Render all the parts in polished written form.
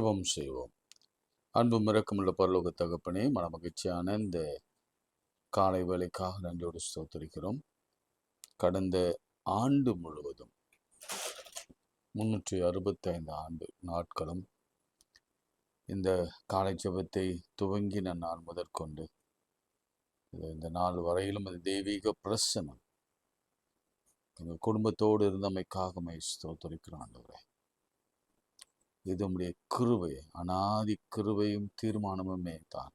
ஜெபம் செய்வோம். அன்பும் இரக்கமுள்ள பரலோக தகப்பனே, மனமகிழ்ச்சியான இந்த காலை வேளைக்காக நன்றியோடு ஸ்தோத்திரிக்கிறோம். கடந்த ஆண்டு முழுவதும் 365 ஆண்டு நாட்களும் இந்த காலை ஜெபத்தை துவங்கின நாள் முதற்கொண்டு இந்த நாள் வரையிலும் அது தெய்வீக பிரசனம் எங்கள் குடும்பத்தோடு இருந்தமைக்காக ஸ்தோத்திரிக்கிறோம் ஆண்டவரே. இது உம்முடைய கிருபை, அநாதி கிருபையும் தீர்மானமுமே தான்.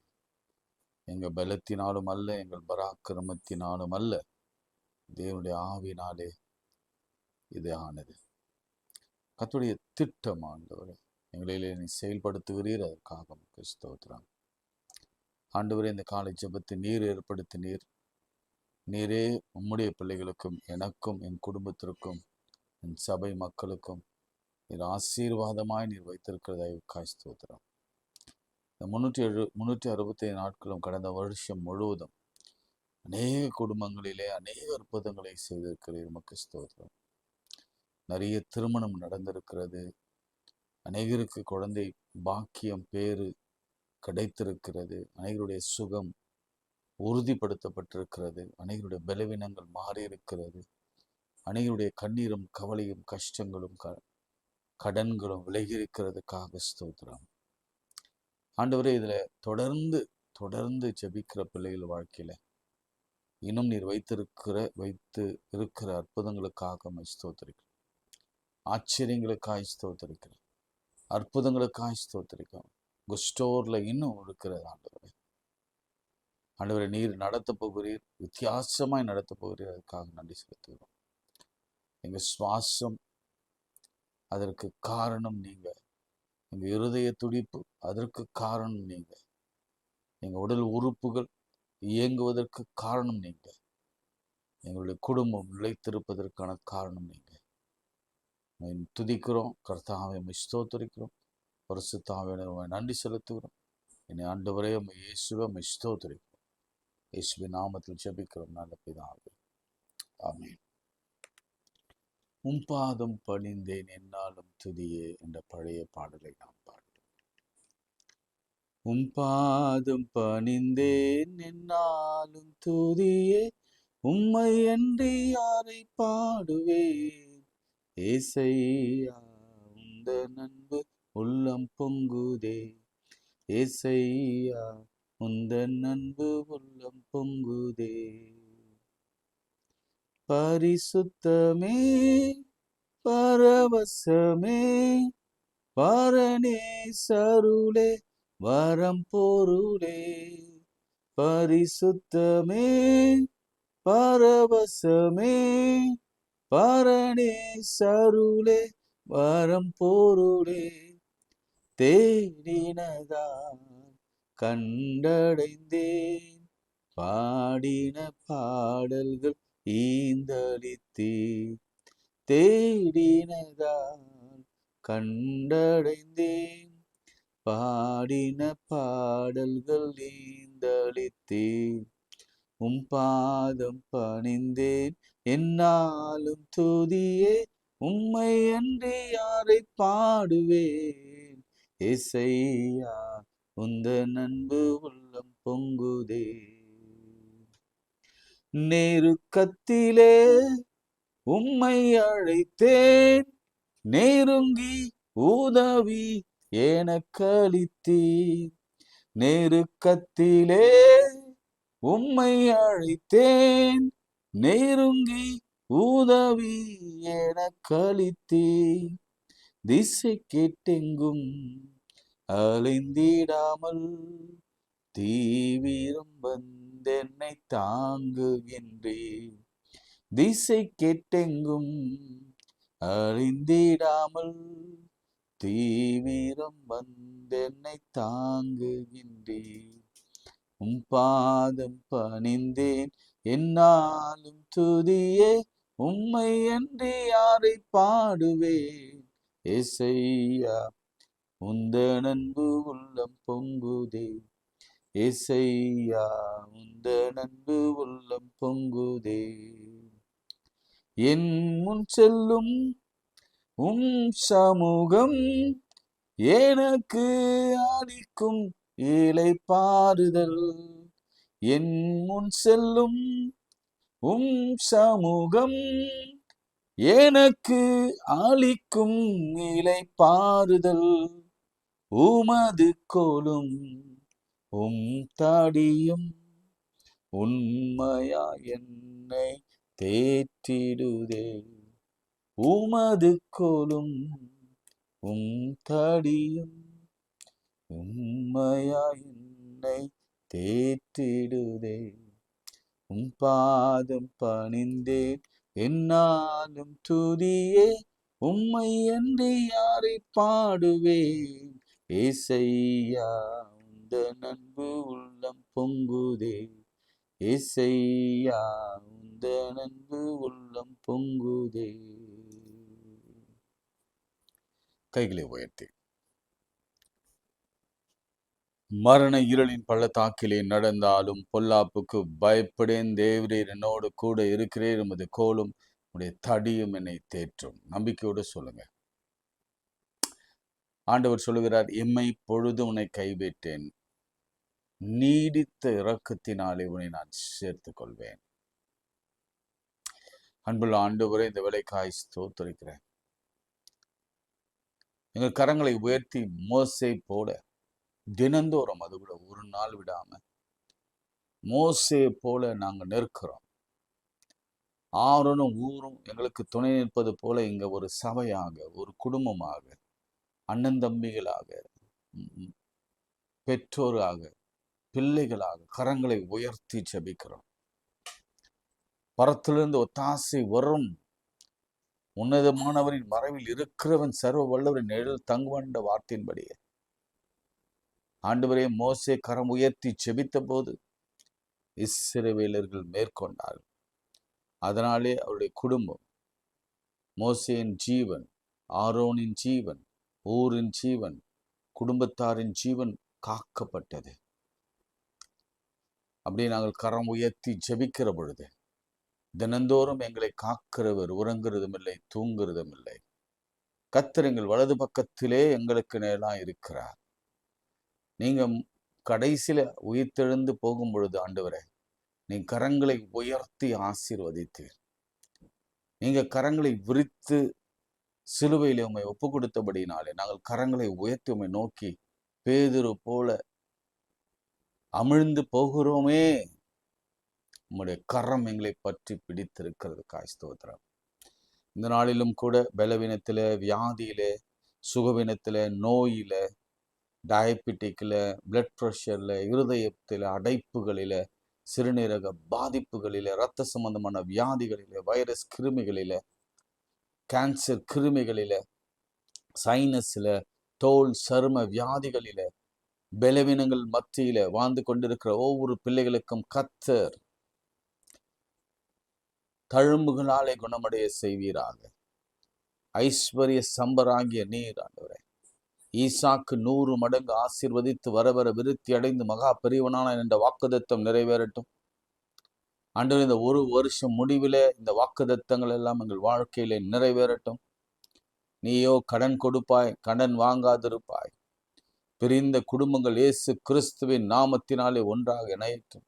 எங்கள் பலத்தினாலும் அல்ல, எங்கள் பராக்கிரமத்தினாலும் அல்ல, தேவனுடைய ஆவினாலே இது ஆனது. கர்த்தருடைய திட்டம் ஆண்டவரே, எங்களிலே நீ செயல்படுத்துகிறீர், அதற்காக ஸ்தோத்திரம். ஆண்டவரே, இந்த காலை ஜெபத்தை நீர் ஏற்படுத்தினீர். நீரே உம்முடைய பிள்ளைகளுக்கும் எனக்கும் என் குடும்பத்திற்கும் என் சபை மக்களுக்கும் நீர் ஆசீர்வாதமாய் நீர் வைத்திருக்கிறதாய் ஸ்தோத்திரம். இந்த 365 நாட்களும் கடந்த வருஷம் முழுவதும் அநேக குடும்பங்களிலே அநேக அற்புதங்களை செய்திருக்கிறீர். உமக்கு ஸ்தோத்திரம். நிறைய திருமணம் நடந்திருக்கிறது. அநேகருக்கு குழந்தை பாக்கியம் பேறு கிடைத்திருக்கிறது. அநேகருடைய சுகம் உறுதிப்படுத்தப்பட்டிருக்கிறது. அநேகருடைய பலவீனங்கள் மாறியிருக்கிறது. அநேகருடைய கண்ணீரும் கவலையும் கஷ்டங்களும் கடன்களும் விலகியிருக்கிறதுக்காக ஸ்தோத்திரம். ஆண்டவரே, இதில் தொடர்ந்து ஜெபிக்கிற பிள்ளைகள் வாழ்க்கையில இன்னும் நீர் வைத்து இருக்கிற அற்புதங்களுக்காக ஸ்தோத்திரிக்கிறேன். ஆச்சரியங்களுக்காக ஸ்தோத்திரிக்கிறேன். அற்புதங்களுக்காக ஸ்தோத்திரிக்கிறோம். குஸ்டோர்ல இன்னும் இருக்கிறது ஆண்டவரே. ஆண்டவரை நீர் நடத்த போகிறீர், வித்தியாசமாய் நடத்த போகிறீர். அதுக்காக நன்றி செலுத்துகிறோம். எங்க சுவாசம் அதற்கு காரணம் நீங்க. எங்க இருதய துடிப்பு அதற்கு காரணம் நீங்க. எங்க உடல் உறுப்புகள் இயங்குவதற்கு காரணம் நீங்க. எங்களுடைய குடும்பம் நிலைத்திருப்பதற்கான காரணம் நீங்க. துதிக்கிறோம் கர்த்தாவை, ஸ்தோத்திரிக்கிறோம். பரிசுத்தாவியை நன்றி செலுத்துகிறோம். என்னை ஆண்டவரே இயேசுவை ஸ்தோத்திரிக்கிறோம். இயேசுவின் நாமத்தில் ஜெபிக்கிறோம் நல்ல பிதாவே, ஆமென். உம் பாதம் பணிந்தேன் என்னாலும் துதியே என்ற பழைய பாடலை நாம் பாடுவோம். உம் பாதம் பணிந்தேன் என்னாலும் துதியே, உம்மை அன்றி யாரை பாடுவேன். ஏசையா உந்தன் அன்பு உள்ளம் பொங்குதே. ஏசையா உந்தன் அன்பு உள்ளம் பொங்குதே. பரிசுத்தமே பரவசமே பரணே சருளே வரம் பொருளே. பரிசுத்தமே பரவசமே பரணே சருளே வரம் பொருளே. தேடினதான் கண்டடைந்தேன், பாடின பாடல்கள் ஈந்தளித்தீர். தேடினதான் கண்டடைந்தேன், பாடின பாடல்கள் ஈந்தளித்தீர். உம் பாதம் பணிந்தேன் என்னாலும் துதியே, உம்மை அன்றி யாரை பாடுவேன். ஏசையா உந்தன் அன்பு உள்ளம் பொங்குதே. நெருக்கத்திலே உம்மை அழைத்தேன், நெருங்கி உதவி எனக்களித்தீர். நெருக்கத்திலே உம்மை அழைத்தேன், நெருங்கி உதவி எனக்களித்தீர். திசை கேட்டெங்கும் அலைந்திடாமல் தீவிரம் வந்தென்னை தாங்குகின்றேன். திசை கேட்டெங்கும் அழிந்திடாமல் தீவிரம் வந்தென்னை தாங்குகின்றேன். உம் பாதம் பணிந்தேன் என்னாலும் துதியே, உம்மை அன்றி யாரை பாடுவேன். ஏசையா உந்தன் அன்பு உள்ளம் பொங்குதே. ஏசையா உந்தன் அன்பு உள்ளம் பொங்குதே. என் முன் செல்லும் உம் சமூகம் எனக்கு அளிக்கும் இளைப்பாறுதல். என் முன் செல்லும் உம் சமூகம் எனக்கு அளிக்கும் இளைப்பாறுதல். உமது கோலும் உம் தடியும் உண்மையா என்னை தேற்றிடுதே. உமது கோலும் உம் தடியும் உண்மையா என்னை தேற்றிடுதே. உம் பாதம் பணிந்தேன் என்னாலும் துதியே. உம்மை என்று யாரை பாடுவேன். ஏசையா உந்த நன்பு உள்ளம் பொங்குதே. ஏசையா உந்த நன்பு உள்ளம் பொங்குதே. கைகளை உயர்த்தி. மரண இருளின் பள்ளத்தாக்கிலே நடந்தாலும் பொல்லாப்புக்கு பயப்படேன். தேவரீர் என்னோடு கூட இருக்கிறேன். உமது கோலும் உடைய தடியும் என்னை தேற்றும். நம்பிக்கையோடு சொல்லுங்க. ஆண்டவர் சொல்லுகிறார், எம்மை பொழுது உன்னை கைவிட்டேன், நீடித்த இரக்கத்தினாலே உன்னை நான் சேர்த்துக் கொள்வேன். அன்புள்ள ஆண்டவரே, இந்த வேலைக்காய் ஸ்தோத்திரிக்கிறேன். எங்கள் கரங்களை உயர்த்தி மோசே போல தினந்தோறும், அது கூட ஒரு நாள் விடாம மோசே போல நாங்கள் நிற்கிறோம். ஆரோனும் ஊரும் எங்களுக்கு துணை நிற்பது போல இங்க ஒரு சபையாக, ஒரு குடும்பமாக, அண்ணன் தம்பிகளாக, பெற்றோராக, பிள்ளைகளாக கரங்களை உயர்த்தி ஜெபிக்கிறோம். பரத்திலிருந்து ஒத்தாசை வரும். உன்னதமானவரின் மறைவில் இருக்கிறவன் சர்வ வல்லவரின் நிழல் தங்குவான் என்ற வார்த்தையின்படியே ஆண்டவரே, மோசே கரம் உயர்த்தி ஜெபித்த போது இஸ்ரவேலர்கள் மேற்கொண்டார்கள். அதனாலே அவருடைய குடும்பம், மோசேயின் ஜீவன், ஆரோனின் ஜீவன், ஊரின் ஜீவன், குடும்பத்தாரின் ஜீவன் காக்கப்பட்டது. அப்படி நாங்கள் கரம் உயர்த்தி ஜெபிக்கிற பொழுது தினந்தோறும் எங்களை காக்கிறவர் உறங்குறதும் இல்லை, தூங்குறதும் இல்லை. கர்த்தர் எங்கள் வலது பக்கத்திலே எங்களுக்கு நேராக இருக்கிறார். நீங்க கடைசியில உயிர்த்தெழுந்து போகும் பொழுது ஆண்டவரே, நீ கரங்களை உயர்த்தி ஆசீர்வதித்தீர். நீங்க கரங்களை விரித்து சிலுவையிலே உம்மை ஒப்பு கொடுத்தபடினாலே நாங்கள் கரங்களை உயர்த்தி உம்மை நோக்கி பேதுரு போல அமிழ்ந்து போகிறோமே. உம்முடைய கரம் எங்களை பற்றி பிடித்திருக்கிறது. ஸ்தோத்திரம். இந்த நாளிலும் கூட பலவீனத்தில, வியாதியில, சுகவீனத்தில, நோயில, டயபெட்டிக்கில், பிளட் ப்ரெஷர்ல, இருதயத்தில் அடைப்புகளில, சிறுநீரக பாதிப்புகளில, இரத்த சம்பந்தமான வியாதிகளில, வைரஸ் கிருமிகளில, கேன்சர் கிருமிகளில, சைனஸ்ல, தோல் சரும வியாதிகளில, பலவீனங்கள் மத்தியில வாழ்ந்து கொண்டிருக்கிற ஒவ்வொரு பிள்ளைகளுக்கும் கர்த்தர் தழும்புகளாலே குணமடைய செய்வீராக. ஐஸ்வர்ய சம்பராகிய நீர் ஆண்டவரே, ஈசாக்கு 100 மடங்கு ஆசீர்வதித்து வர வர விருத்தி அடைந்து மகா பெரியவனான என்ற வாக்குதத்தம் நிறைவேறட்டும். ஆண்டவர், இந்த ஒரு வருஷம் முடிவிலே இந்த வாக்குதத்தங்கள் எல்லாம் எங்கள் வாழ்க்கையிலே நிறைவேறட்டும். நீயோ கடன் கொடுப்பாய், கடன் வாங்காதிருப்பாய். பிரிந்த குடும்பங்கள் இயேசு கிறிஸ்துவின் நாமத்தினாலே ஒன்றாக இணையட்டும்.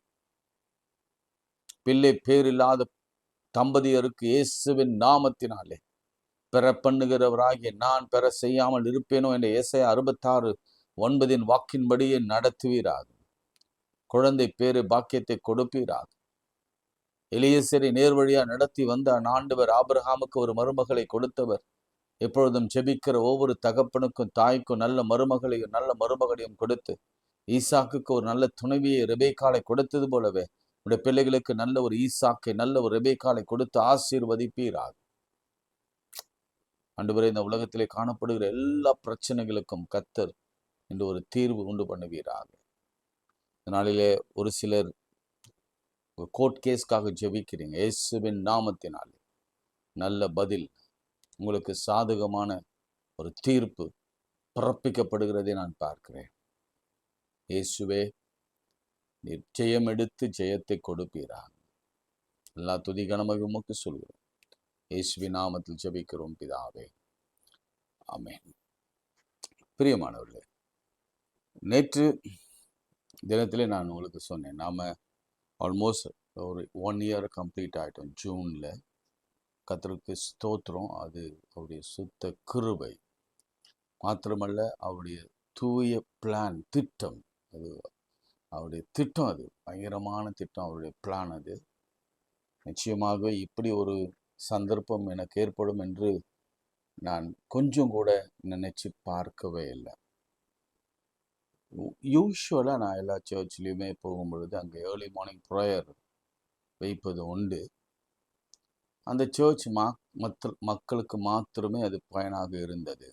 பிள்ளை பேரில்லாத தம்பதியருக்கு இயேசுவின் நாமத்தினாலே பெற பண்ணுகிறவராகிய நான் பெற செய்யாமல் இருப்பேனோ என்ற ஏசாயா 66:9 வாக்கின்படியே நடத்துவீராக. குழந்தை பேரு பாக்கியத்தை கொடுப்பீராக. எலியேசரை நேர்வழியா நடத்தி வந்த ஆண்டவர் ஆபிரகாமுக்கு ஒரு மருமகளை கொடுத்தவர். எப்பொழுதும் ஜெபிக்கிற ஒவ்வொரு தகப்பனுக்கும் தாய்க்கும் நல்ல மருமகளையும் நல்ல மருமகளையும் கொடுத்து, ஈசாக்குக்கு ஒரு நல்ல துணைவியை ரெபேக்காளை கொடுத்தது போலவே உடைய பிள்ளைகளுக்கு நல்ல ஒரு ஈசாக்கை, நல்ல ஒரு ரெபேக்காளை கொடுத்து ஆசீர்வதிப்பீராக. ஆண்டவரே, இந்த உலகத்திலே காணப்படுகிற எல்லா பிரச்சனைகளுக்கும் கர்த்தர் என்று ஒரு தீர்வு உண்டு பண்ணுவீராக. இந்த நாளிலே ஒரு சிலர் கோர்ட் கேஸ்க்காக ஜெபிக்கிறீங்க. இயேசுவின் நாமத்தினாலே நல்ல பதில், உங்களுக்கு சாதகமான ஒரு தீர்ப்பு பிறப்பிக்கப்படுகிறதை நான் பார்க்கிறேன். இயேசுவே, நீர் ஜெயம் எடுத்து ஜெயத்தை கொடுப்பீராக. எல்லா துதி கனமகிமையும் உமக்கு சொல்கிறோம். இயேசுவின் நாமத்தில் ஜெபிக்கிறோம் பிதாவே, ஆமென். பிரியமானவர்களே, நேற்று தினத்திலே நான் உங்களுக்கு சொன்னேன், நாம் ஆல்மோஸ்ட் ஒரு 1 இயர் கம்ப்ளீட் ஆகிட்டோம். ஜூனில். கர்த்தருக்கு ஸ்தோத்திரம். அது அவருடைய சுத்த கிருபை மாத்திரமல்ல, அவருடைய தூய பிளான், திட்டம். அது அவருடைய திட்டம், அது பயங்கரமான திட்டம், அவருடைய பிளான். அது நிச்சயமாக இப்படி ஒரு சந்தர்ப்பம் எனக்கு ஏற்படும் என்று நான் கொஞ்சம் கூட நினைச்சு பார்க்கவே இல்லை. யூஸ்வலாக நான் எல்லா சர்ச்லேயுமே போகும் பொழுது அங்கே ஏர்லி மார்னிங் ப்ரேயர் வைப்பது உண்டு. அந்த சர்ச் மக்களுக்கு மாத்திரமே அது பயனாக இருந்தது.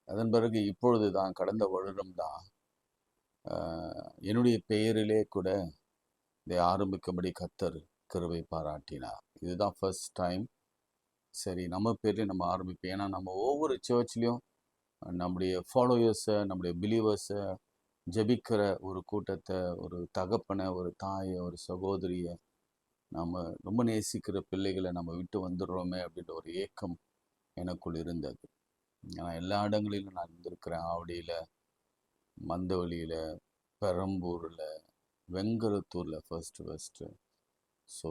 அதன் பிறகு இப்பொழுது தான், கடந்த வருடம் தான் என்னுடைய பெயரிலே கூட இதை ஆரம்பிக்கும்படி கர்த்தர் கிருபை பாராட்டினார். இதுதான் ஃபர்ஸ்ட் டைம். சரி, நம்ம பேர்லேயே நம்ம ஆரம்பிப்போம். ஏன்னா நம்ம ஒவ்வொரு சர்ச்லேயும் நம்முடைய ஃபாலோயர்ஸை, நம்முடைய பிலீவர்ஸை, ஜெபிக்கிற ஒரு கூட்டத்தை, ஒரு தகப்பனை, ஒரு தாயை, ஒரு சகோதரியை, நம்ம ரொம்ப நேசிக்கிற பிள்ளைகளை நம்ம விட்டு வந்துடுறோமே அப்படின்ற ஒரு ஏக்கம் எனக்குள் இருந்தது. நான் எல்லா இடங்களிலும் நான் இருந்திருக்கிறேன். ஆவடியில், மந்தவெளியில், பெரம்பூரில், வெங்கலத்தூரில் ஃபஸ்ட்டு. ஸோ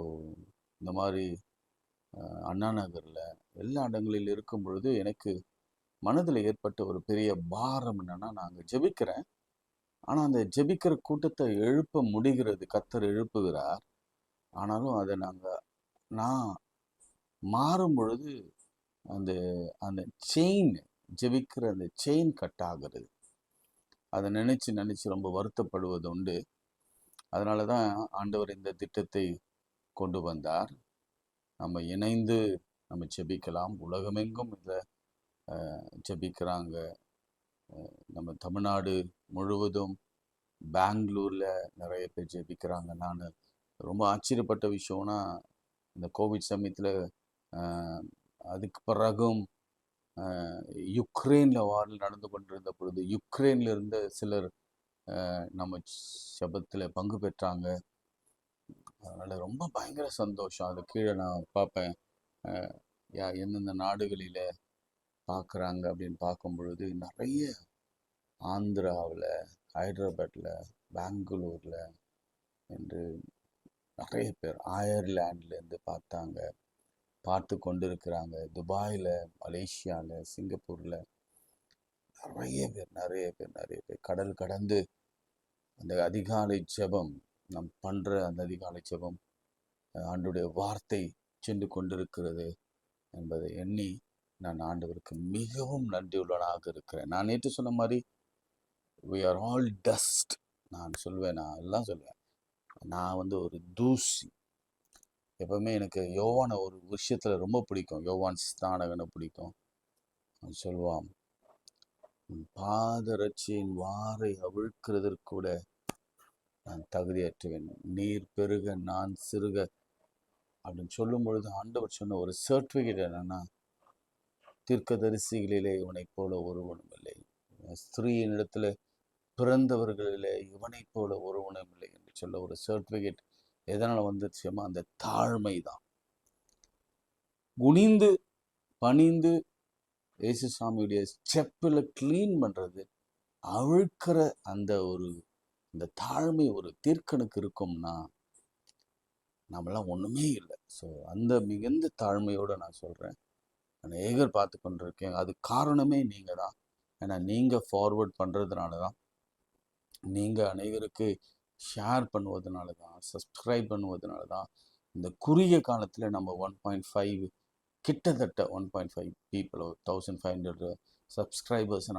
இந்த மாதிரி அண்ணா நகரில் எல்லா இடங்களில் இருக்கும் பொழுது எனக்கு மனதில் ஏற்பட்ட ஒரு பெரிய பாரம் என்னென்னா, நாங்கள் ஜெபிக்கிறேன், ஆனால் அந்த ஜெபிக்கிற கூட்டத்தை எழுப்ப முடிகிறது. கர்த்தர் எழுப்புகிறார். ஆனாலும் அதை நான் மாறும் பொழுது அந்த அந்த செயின், ஜெபிக்கிற அந்த செயின் கட் ஆகிறது. அதை நினச்சி ரொம்ப வருத்தப்படுவது உண்டு. அதனால தான் ஆண்டவர் இந்த திட்டத்தை கொண்டு வந்தார். நம்ம இணைந்து நம்ம ஜெபிக்கலாம். உலகமெங்கும் இதை ஜெபிக்கிறாங்க. நம்ம தமிழ்நாடு முழுவதும், பெங்களூரில் நிறைய பேர் ஜெபிக்கிறாங்க. நான் ரொம்ப ஆச்சரியப்பட்ட விஷயம்னா, இந்த கோவிட் சமயத்தில் அதுக்கு பிறகும் யுக்ரைனில் வாரில் நடந்து கொண்டிருந்த பொழுது யுக்ரைனில் இருந்த சிலர் நம்ம ஜெபத்தில் பங்கு பெற்றாங்க. அதனால் ரொம்ப பயங்கர சந்தோஷம். அது கீழே நான் பார்ப்பேன், எந்தெந்த நாடுகளில் பார்க்குறாங்க அப்படின்னு பார்க்கும் பொழுது நிறைய ஆந்திராவில், ஹைதராபாத்தில், பெங்களூரில் என்று நிறைய பேர், அயர்லாண்ட்லேருந்து பார்த்து கொண்டு இருக்கிறாங்க. துபாயில், மலேசியாவில், சிங்கப்பூரில் நிறைய பேர் கடல் கடந்து அந்த அதிகாலை ஜெபம், நம் பண்ணுற அந்த அதிகாலை ஜெபம் ஆண்டவருடைய வார்த்தை சென்று கொண்டிருக்கிறது என்பதை எண்ணி நான் ஆண்டவருக்கு மிகவும் நன்றியுள்ளவனாக இருக்கிறேன். நான் நேற்று சொன்ன மாதிரி we are all dust. நான் எல்லாம் சொல்லுவேன், நான் ஒரு தூசி. எப்பவுமே எனக்கு யோவான ஒரு விஷயத்தில் ரொம்ப பிடிக்கும். யோவான் ஸ்நானகனை பிடிக்கும். சொல்லுவான், பாதரட்சியின் வாரை அவிழ்க்கிறதற்கு கூட நான் தகுதியற்றுவேன், நீர் பெருக நான் சிறுக அப்படின்னு சொல்லும் பொழுது ஆண்டவர் சொன்ன ஒரு சர்டிஃபிகேட் என்னன்னா, தீர்க்கதரிசிகளிலே இவனை போல ஒருவனும் இல்லை, ஸ்திரீயின் இடத்துல பிறந்தவர்களிலே இவனை போல ஒருவனும் இல்லை என்று சொல்ல ஒரு சர்டிஃபிகேட் எதனால் வந்துச்சுமா, அந்த தாழ்மை தான். குனிந்து பணிந்து இயேசுசாமியுடைய ஸ்டெப்பில் க்ளீன் பண்ணுறது, அழுக்கிற அந்த தாழ்மை ஒரு தீர்க்கனுக்கு இருக்கும்னா நம்மளாம் ஒன்றுமே இல்லை. ஸோ அந்த மிகுந்த தாழ்மையோடு நான் சொல்கிறேன், அநேகர் பார்த்து கொண்டிருக்கேன். அது காரணமே நீங்கள் தான். ஏன்னா நீங்கள் ஃபார்வர்ட் பண்ணுறதுனால தான், நீங்கள் அநேகருக்கு ஷேர் பண்ணுவதனால தான், சப்ஸ்கிரைப் பண்ணுவதனால தான் இந்த குறுகிய காலத்தில் நம்ம 1.5 கிட்டத்தட்ட 1.5 பீப்புள், 1500 சப்ஸ்கிரைபர்ஸை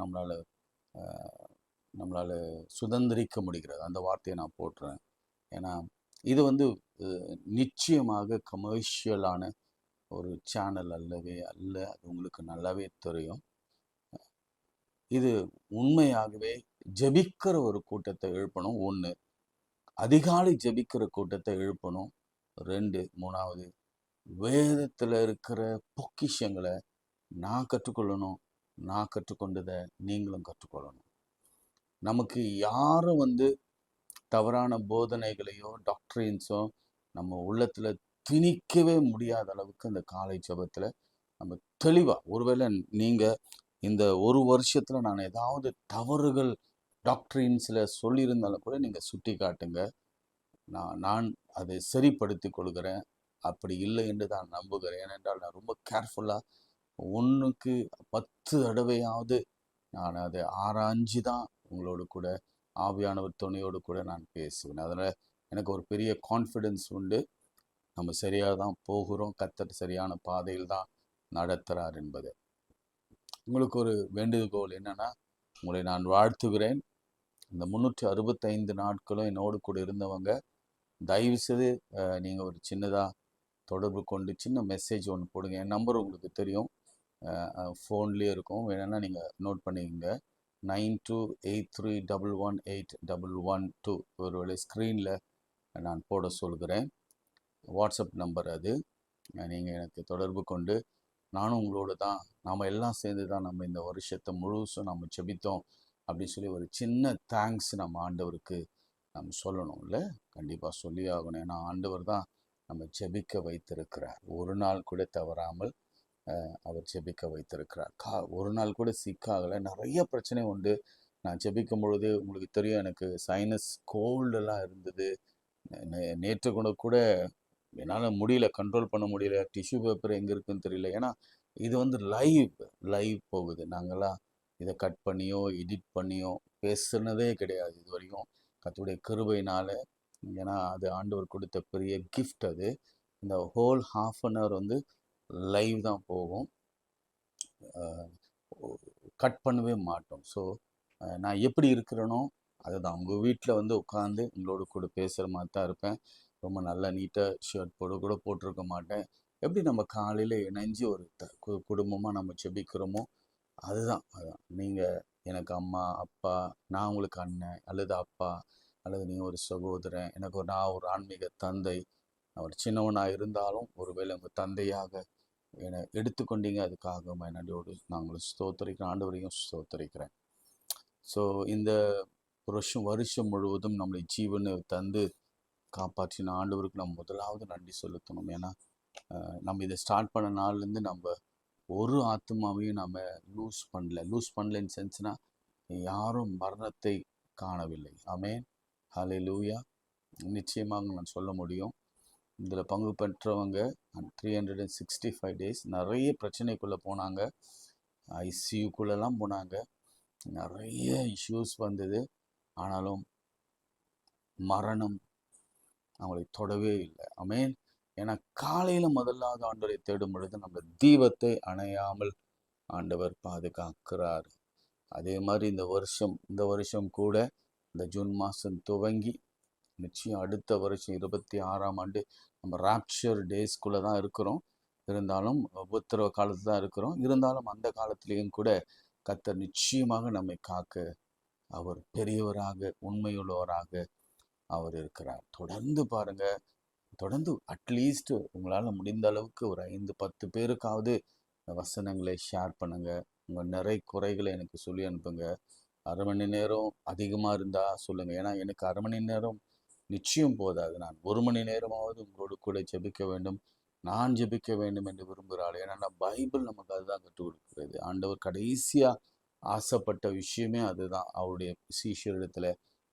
நம்மளால் சுதந்திரிக்க முடிகிறது. அந்த வார்த்தையை நான் போட்டுறேன். ஏன்னா இது நிச்சயமாக கமர்ஷியலான ஒரு சேனல் அல்லவே அல்ல. அது உங்களுக்கு நல்லாவே தெரியும். இது உண்மையாகவே ஜெபிக்கிற ஒரு கூட்டத்தை எழுப்பணும். 1, அதிகாலை ஜெபிக்கிற கூட்டத்தை எழுப்பணும். 2, 3வது வேதத்தில் இருக்கிற பொக்கிஷங்களை நான் கற்றுக்கொள்ளணும். நான் கற்றுக்கொண்டதை நீங்களும் கற்றுக்கொள்ளணும். நமக்கு யாரும் தவறான போதனைகளையோ டாக்டரின்ஸோ நம்ம உள்ளத்தில் திணிக்கவே முடியாத அளவுக்கு அந்த காலை ஜெபத்தில் நம்ம தெளிவாக, ஒருவேளை நீங்கள் இந்த ஒரு வருஷத்தில் நான் ஏதாவது தவறுகள் டாக்டரின்ஸில் சொல்லியிருந்தாலும் கூட நீங்கள் சுட்டி காட்டுங்க. நான் அதை சரிப்படுத்தி கொள்கிறேன். அப்படி இல்லை என்று தான் நம்புகிறேன். ஏனென்றால் நான் ரொம்ப கேர்ஃபுல்லாக 1க்கு 10 தடவையாவது நான் அதை ஆராய்ஞ்சு தான் உங்களோடு கூட ஆவியானவர் துணையோடு கூட நான் பேசுவேன். அதனால் எனக்கு ஒரு பெரிய கான்ஃபிடென்ஸ் உண்டு. நம்ம சரியாக தான் போகிறோம், கர்த்தர் சரியான பாதையில் தான் நடத்துகிறார் என்பது. உங்களுக்கு ஒரு வேண்டுகோள் என்னென்னா, உங்களை நான் வாழ்த்துகிறேன். இந்த 365 நாட்களும் என்னோடு கூட இருந்தவங்க தயவுசெய்து நீங்கள் ஒரு சின்னதாக தொடர்பு கொண்டு சின்ன மெசேஜ் ஒன்று போடுங்க. என் நம்பர் உங்களுக்கு தெரியும், ஃபோன்லேயே இருக்கும், வேணும்னா நீங்கள் நோட் பண்ணிக்கங்க. 9283118112 ஒருவேளை ஸ்க்ரீனில் நான் போட சொல்கிறேன். வாட்ஸ்அப் நம்பர் அது. நீங்கள் எனக்கு தொடர்பு கொண்டு, நானும் உங்களோட தான், நாம் எல்லாம் சேர்ந்து தான் நம்ம இந்த வருஷத்தை முழுசும் நம்ம ஜெபித்தோம் அப்படின்னு சொல்லி ஒரு சின்ன தேங்க்ஸ் நம்ம ஆண்டவருக்கு நம்ம சொல்லணும். இல்லை, கண்டிப்பாக சொல்லி ஆகணும். ஏன்னா ஆண்டவர் தான் நம்ம ஜெபிக்க வைத்திருக்கிறார். ஒரு நாள் கூட தவறாமல் அவர் ஜெபிக்க வைத்திருக்கிறார். ஒரு நாள் கூட சிக்காகலை. நிறைய பிரச்சனை உண்டு. நான் ஜெபிக்கும் பொழுது உங்களுக்கு தெரியும், எனக்கு சைனஸ் கோல்டெல்லாம் இருந்தது. நேற்று கூட என்னால் முடியல, கண்ட்ரோல் பண்ண முடியல. டிஷ்யூ பேப்பர் எங்கே இருக்குன்னு தெரியல. ஏன்னா இது வந்து லைவ் போகுது. நாங்கள்லாம் இதை கட் பண்ணியோ எடிட் பண்ணியோ பேசுனதே கிடையாது இது வரைக்கும், கர்த்தருடைய கிருபையினால். ஏன்னா அது ஆண்டவர் கொடுத்த பெரிய கிஃப்ட். அது இந்த ஹோல் ½ அன் ஹவர் வந்து லைவ் தான் போகும், கட் பண்ணவே மாட்டோம். ஸோ நான் எப்படி இருக்கிறேனோ அதுதான். உங்கள் வீட்டில் வந்து உட்காந்து உங்களோட கூட பேசுகிற மாதிரி தான் இருப்பேன். ரொம்ப நல்லா நீட்டாக ஷர்ட் கூட போட்டிருக்க மாட்டேன். எப்படி நம்ம காலையில் இணைஞ்சு ஒரு குடும்பமாக நம்ம ஜெபிக்கிறோமோ அதுதான். நீங்கள் எனக்கு அம்மா அப்பா, நான் உங்களுக்கு அண்ணன் அல்லது அப்பா, அல்லது நீங்கள் ஒரு சகோதரன், நான் ஒரு ஆன்மீக தந்தை. அவர் சின்னவனாக இருந்தாலும் ஒருவேளை உங்கள் தந்தையாக என்னை எடுத்துக்கொண்டீங்க, அதுக்காக நன்றியோடு நாங்கள் ஸ்தோத்தரிக்கிறேன், ஆண்டவரையும் ஸ்தோத்தரிக்கிறேன். ஸோ இந்த வருஷம் முழுவதும் நம்மளை ஜீவனை தந்து காப்பாற்றின ஆண்டவருக்கு நம்ம முதலாவது நன்றி செலுத்தணும். ஏன்னா நம்ம இதை ஸ்டார்ட் பண்ண நாள்லேருந்து நம்ம ஒரு ஆத்மாவையும் நம்ம லூஸ் பண்ணல இன் சென்ஸ்னால் யாரும் மரணத்தை காணவில்லை. ஆமென், ஹல்லேலூயா. நிச்சயமாக நான் சொல்ல முடியும், இதில் பங்கு பெற்றவங்க 365 days நிறைய பிரச்சனைக்குள்ளே போனாங்க, ஐசியூக்குள்ளெல்லாம் போனாங்க, நிறைய இஷ்யூஸ் வந்தது. ஆனாலும் மரணம் அவங்களை தொடவே இல்லை. ஆமென். ஏன்னா காலையில் முதலாவது ஆண்டவரை தேடும் பொழுது நம்ம தீபத்தை அணையாமல் ஆண்டவர் பாதுகாக்கிறார். அதே மாதிரி இந்த வருஷம் கூட இந்த ஜூன் மாதம் துவங்கி நிச்சயம் அடுத்த வருஷம் 26ஆம் ஆண்டு நம்ம ராப்சர் டேஸ்குள்ளே தான் இருக்கிறோம். இருந்தாலும் உபத்திரவ காலத்தில் தான் இருக்கிறோம். இருந்தாலும் அந்த காலத்திலேயும் கூட கர்த்தர் நிச்சயமாக நம்மை காக்க அவர் பெரியவராக உண்மையுள்ளவராக அவர் இருக்கிறார். தொடர்ந்து பாருங்க, தொடர்ந்து அட்லீஸ்ட் உங்களால் முடிந்த அளவுக்கு ஒரு 5-10 பேருக்காவது இந்த வசனங்களை ஷேர் பண்ணுங்க. உங்கள் நிறை குறைகளை எனக்கு சொல்லி அனுப்புங்க. 1/2 மணி நேரம் அதிகமாக இருந்தால் சொல்லுங்கள். ஏன்னா எனக்கு 1/2 மணி நேரம் நிச்சயம் போதாது. நான் 1 மணி நேரமாவது உங்களோடு கூட ஜெபிக்க வேண்டும், நான் ஜெபிக்க வேண்டும் என்று விரும்புகிறாள். ஏன்னா பைபிள் நமக்கு அதுதான் கற்றுக் கொடுக்கிறது. ஆண்டவர் கடைசியாக ஆசைப்பட்ட விஷயமே அதுதான். அவருடைய சீஷரிடத்தில்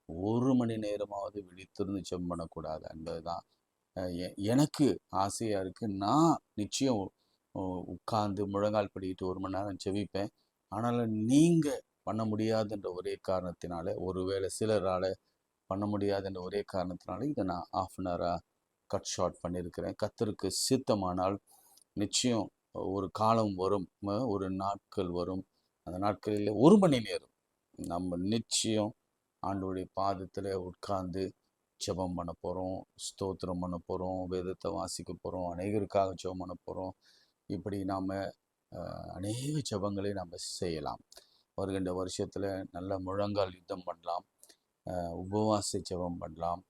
1 மணி நேரமாவது விழித்திருந்து ஜெபம் பண்ணக்கூடாது என்பது தான் எனக்கு ஆசையாக இருக்குது. நான் நிச்சயம் உட்கார்ந்து முழங்கால் படிக்கிட்டு 1 மணி நேரம் ஜெபிப்பேன். ஆனாலும் நீங்கள் பண்ண முடியாதுன்ற ஒரே காரணத்தினால, ஒருவேளை சிலரால் பண்ண முடியாதுன்ற ஒரே காரணத்தினால இதை நான் ½ அன் ஹவராக கட் ஷார்ட் பண்ணியிருக்கிறேன். கர்த்தருக்கு சித்தமானால் நிச்சயம் ஒரு காலம் வரும், ஒரு நாட்கள் வரும், அந்த நாட்களில் 1 மணி நேரம் நம்ம நிச்சயம் ஆண்டவருடைய பாதத்தில் உட்கார்ந்து ஜெபம் பண்ண போகிறோம், ஸ்தோத்திரம் பண்ண போகிறோம், வேதத்தை வாசிக்க போகிறோம், அநேகருக்காக ஜெபம் பண்ண போகிறோம். இப்படி நாம் அநேக ஜெபங்களை நம்ம செய்யலாம். வருகின்ற வருஷத்தில் நல்ல முழங்கால் யுத்தம் பண்ணலாம், உபவாச ஜெபம் பண்ணலாம்,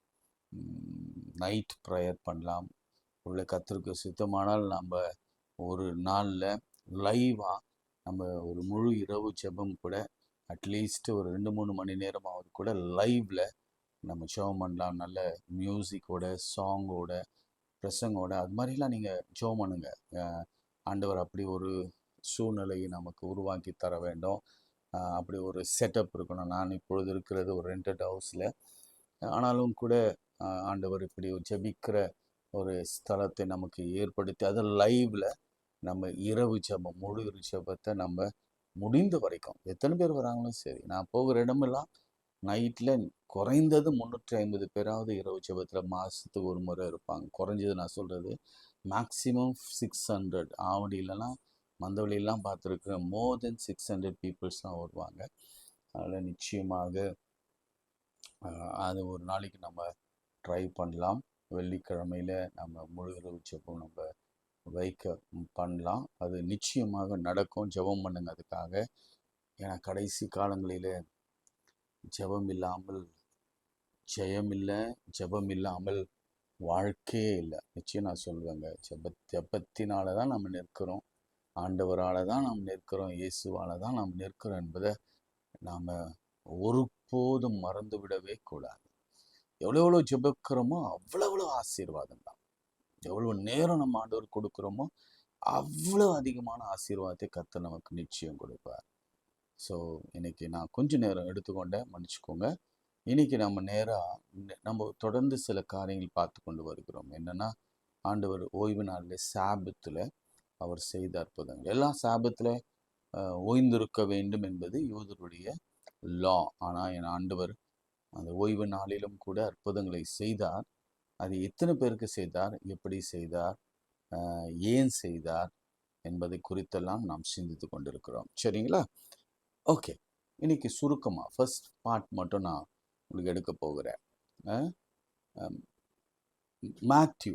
நைட் ப்ரேயர் பண்ணலாம். உள்ள கர்த்தருக்கு சித்தமானால் நம்ம ஒரு நாளில் லைவாக நம்ம ஒரு முழு இரவு ஜெபம் கூட அட்லீஸ்ட் ஒரு 2-3 மணி நேரமாவது கூட லைவில் நம்ம ஜெபம் பண்ணலாம். நல்ல மியூசிக்கோட, சாங்கோட, பிரசங்கோட, அது மாதிரிலாம் நீங்கள் ஜெபம் பண்ணுங்க. ஆண்டவர் அப்படி ஒரு சூழ்நிலையை நமக்கு உருவாக்கி தர வேண்டும். அப்படி ஒரு செட்டப் இருக்கணும். நான் இப்பொழுது இருக்கிறது ஒரு ரெண்டட் ஹவுஸில். ஆனாலும் கூட ஆண்டவர் இப்படி ஜெபிக்கிற ஒரு ஸ்தலத்தை நமக்கு ஏற்படுத்தி, அது லைவ்ல நம்ம இரவு ஜெபம், முழு ஜெபத்தை நம்ம முடிந்த வரைக்கும் எத்தனை பேர் வராங்களும் சரி, நான் போகிற இடமெல்லாம் நைட்டில் குறைந்தது 350 பேராவது இரவு ஜெபத்தில் மாதத்துக்கு ஒரு முறை இருப்பாங்க. குறைஞ்சது நான் சொல்கிறது மேக்ஸிமம் 600. ஆவடியிலலாம் மந்தவெளியெல்லாம் பார்த்துருக்குறேன், மோர் தென் 600 பீப்புள்ஸ்லாம் வருவாங்க. அதில் நிச்சயமாக அது ஒரு நாளைக்கு நம்ம ட்ரை பண்ணலாம். வெள்ளிக்கிழமையில் நம்ம முழு இரவு ஜெபம் நம்ம வைக்க பண்ணலாம். அது நிச்சயமாக நடக்கும். ஜெபம் பண்ணுங்க அதுக்காக. ஏன்னா கடைசி காலங்களில் ஜெபம் இல்லாமல் ஜெயம் இல்லை, ஜெபம் இல்லாமல் வாழ்க்கையே இல்லை. நிச்சயம் நான் சொல்லுவேங்க, ஜெபத்தினால தான் நம்ம நிற்கிறோம், ஆண்டவரால் தான் நாம் நிற்கிறோம், இயேசுவால் தான் நாம் நிற்கிறோம் என்பதை நாம் ஒருபோதும் மறந்து விடவே கூடாது. எவ்வளோ ஜெபிக்கிறோமோ அவ்வளோ ஆசீர்வாதம் தான். எவ்வளோ நேரம் நம்ம ஆண்டவர் கொடுக்குறோமோ அவ்வளோ அதிகமான ஆசீர்வாதத்தை கர்த்தர் நமக்கு நிச்சயம் கொடுப்பார். ஸோ இன்னைக்கு நான் கொஞ்சம் நேரம் எடுத்துக்கொண்டேன், மன்னிச்சுக்கோங்க. இன்னைக்கு நம்ம தொடர்ந்து சில காரியங்கள் பார்த்து கொண்டு வருகிறோம். என்னன்னா, ஆண்டவர் ஓய்வு நாளில் சாபத்தில் அவர் செய்த அற்புதங்கள். எல்லாம் சாபத்தில் ஓய்ந்திருக்க வேண்டும் என்பது யூதருடைய லா. ஆனால் என் ஆண்டவர் அந்த ஓய்வு நாளிலும் கூட அற்புதங்களை செய்தார். அது எத்தனை பேருக்கு செய்தார், எப்படி செய்தார், ஏன் செய்தார் என்பதை குறித்தெல்லாம் நாம் சிந்தித்து கொண்டிருக்கிறோம். சரிங்களா? ஓகே, இன்னைக்கு சுருக்கமாக ஃபர்ஸ்ட் பார்ட் மட்டும் நான் உங்களுக்கு எடுக்க போகிறேன். மேத்யூ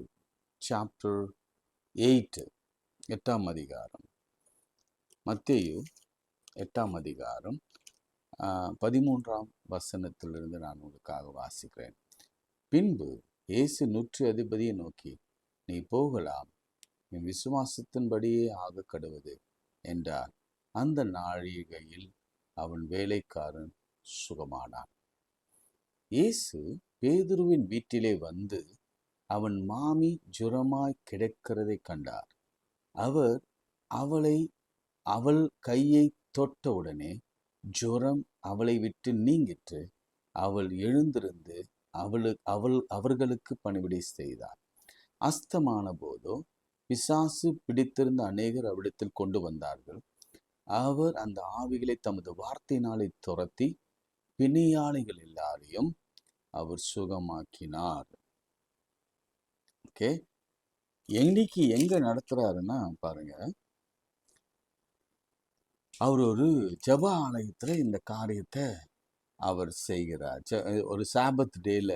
சாப்டர் 8, 8ஆம் அதிகாரம். மத்தேயு 8ஆம் அதிகாரம் 13ஆம் வசனத்திலிருந்து நான் உங்களுக்காக வாசிக்கிறேன். பின்பு இயேசு நூற்று அதிபதியை நோக்கி, நீ போகலாம், என் விசுவாசத்தின்படியே ஆக கடவுது என்றார். அந்த நாழிகையில் அவன் வேலைக்காரன் சுகமானான். இயேசு பேதுருவின் வீட்டிலே வந்து அவன் மாமி ஜுரமாய் கிடக்கிறதை கண்டார். அவர் அவள் கையை தொட்டவுடனே ஜுரம் அவளை விட்டு நீங்கிற்று. அவள் எழுந்திருந்து அவர்களுக்கு பணிவிடை செய்தார். அஸ்தமான போதோ பிசாசு பிடித்திருந்த அநேகர் அவ்விடத்தில் கொண்டு வந்தார்கள். அவர் அந்த ஆவிகளை தமது வார்த்தையினாலே துரத்தி பிணியாளிகள் எல்லாரையும் அவர் சுகமாக்கினார். ஓகே, என்னைக்கு எங்க நடத்துறாருன்னா பாருங்க, அவர் ஒரு ஜெப ஆலயத்துல இந்த காரியத்தை அவர் செய்கிறார். ஒரு சாபத் டேல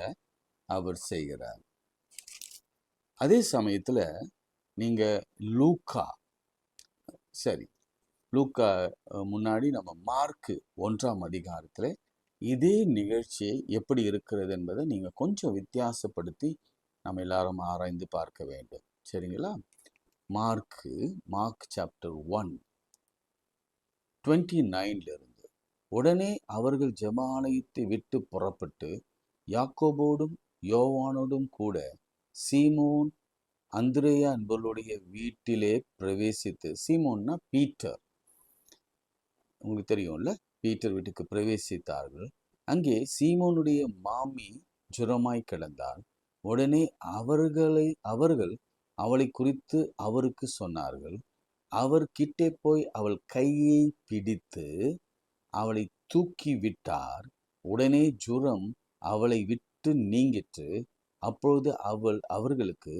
அவர் செய்கிறார். அதே சமயத்துல நீங்க லூக்கா முன்னாடி நம்ம மார்க்கு 1ஆம் அதிகாரத்துல இதே நிகழ்ச்சியை எப்படி இருக்கிறது என்பதை நீங்க கொஞ்சம் வித்தியாசப்படுத்தி நம்ம எல்லாரும் ஆராய்ந்து பார்க்க வேண்டும். சரிங்களா? மார்க் சாப்டர் 1:29 உடனே அவர்கள் ஜெபாலயத்தை விட்டு புறப்பட்டு யாக்கோபோடும் யோவானோடும் கூட சீமோன் அந்திரேயா என்பவருடைய வீட்டிலே பிரவேசித்து, சீமோன்னா பீட்டர், உங்களுக்கு தெரியும்ல, பீட்டர் வீட்டுக்கு பிரவேசித்தார்கள். அங்கே சீமோனுடைய மாமி ஜுரமாய் கிடந்தாள். உடனே அவர்கள் அவளை குறித்து அவருக்கு சொன்னார்கள். அவர் கிட்டே போய் அவள் கையை பிடித்து அவளை தூக்கி விட்டார். உடனே ஜுரம் அவளை விட்டு நீங்கிற்று. அப்பொழுது அவர்களுக்கு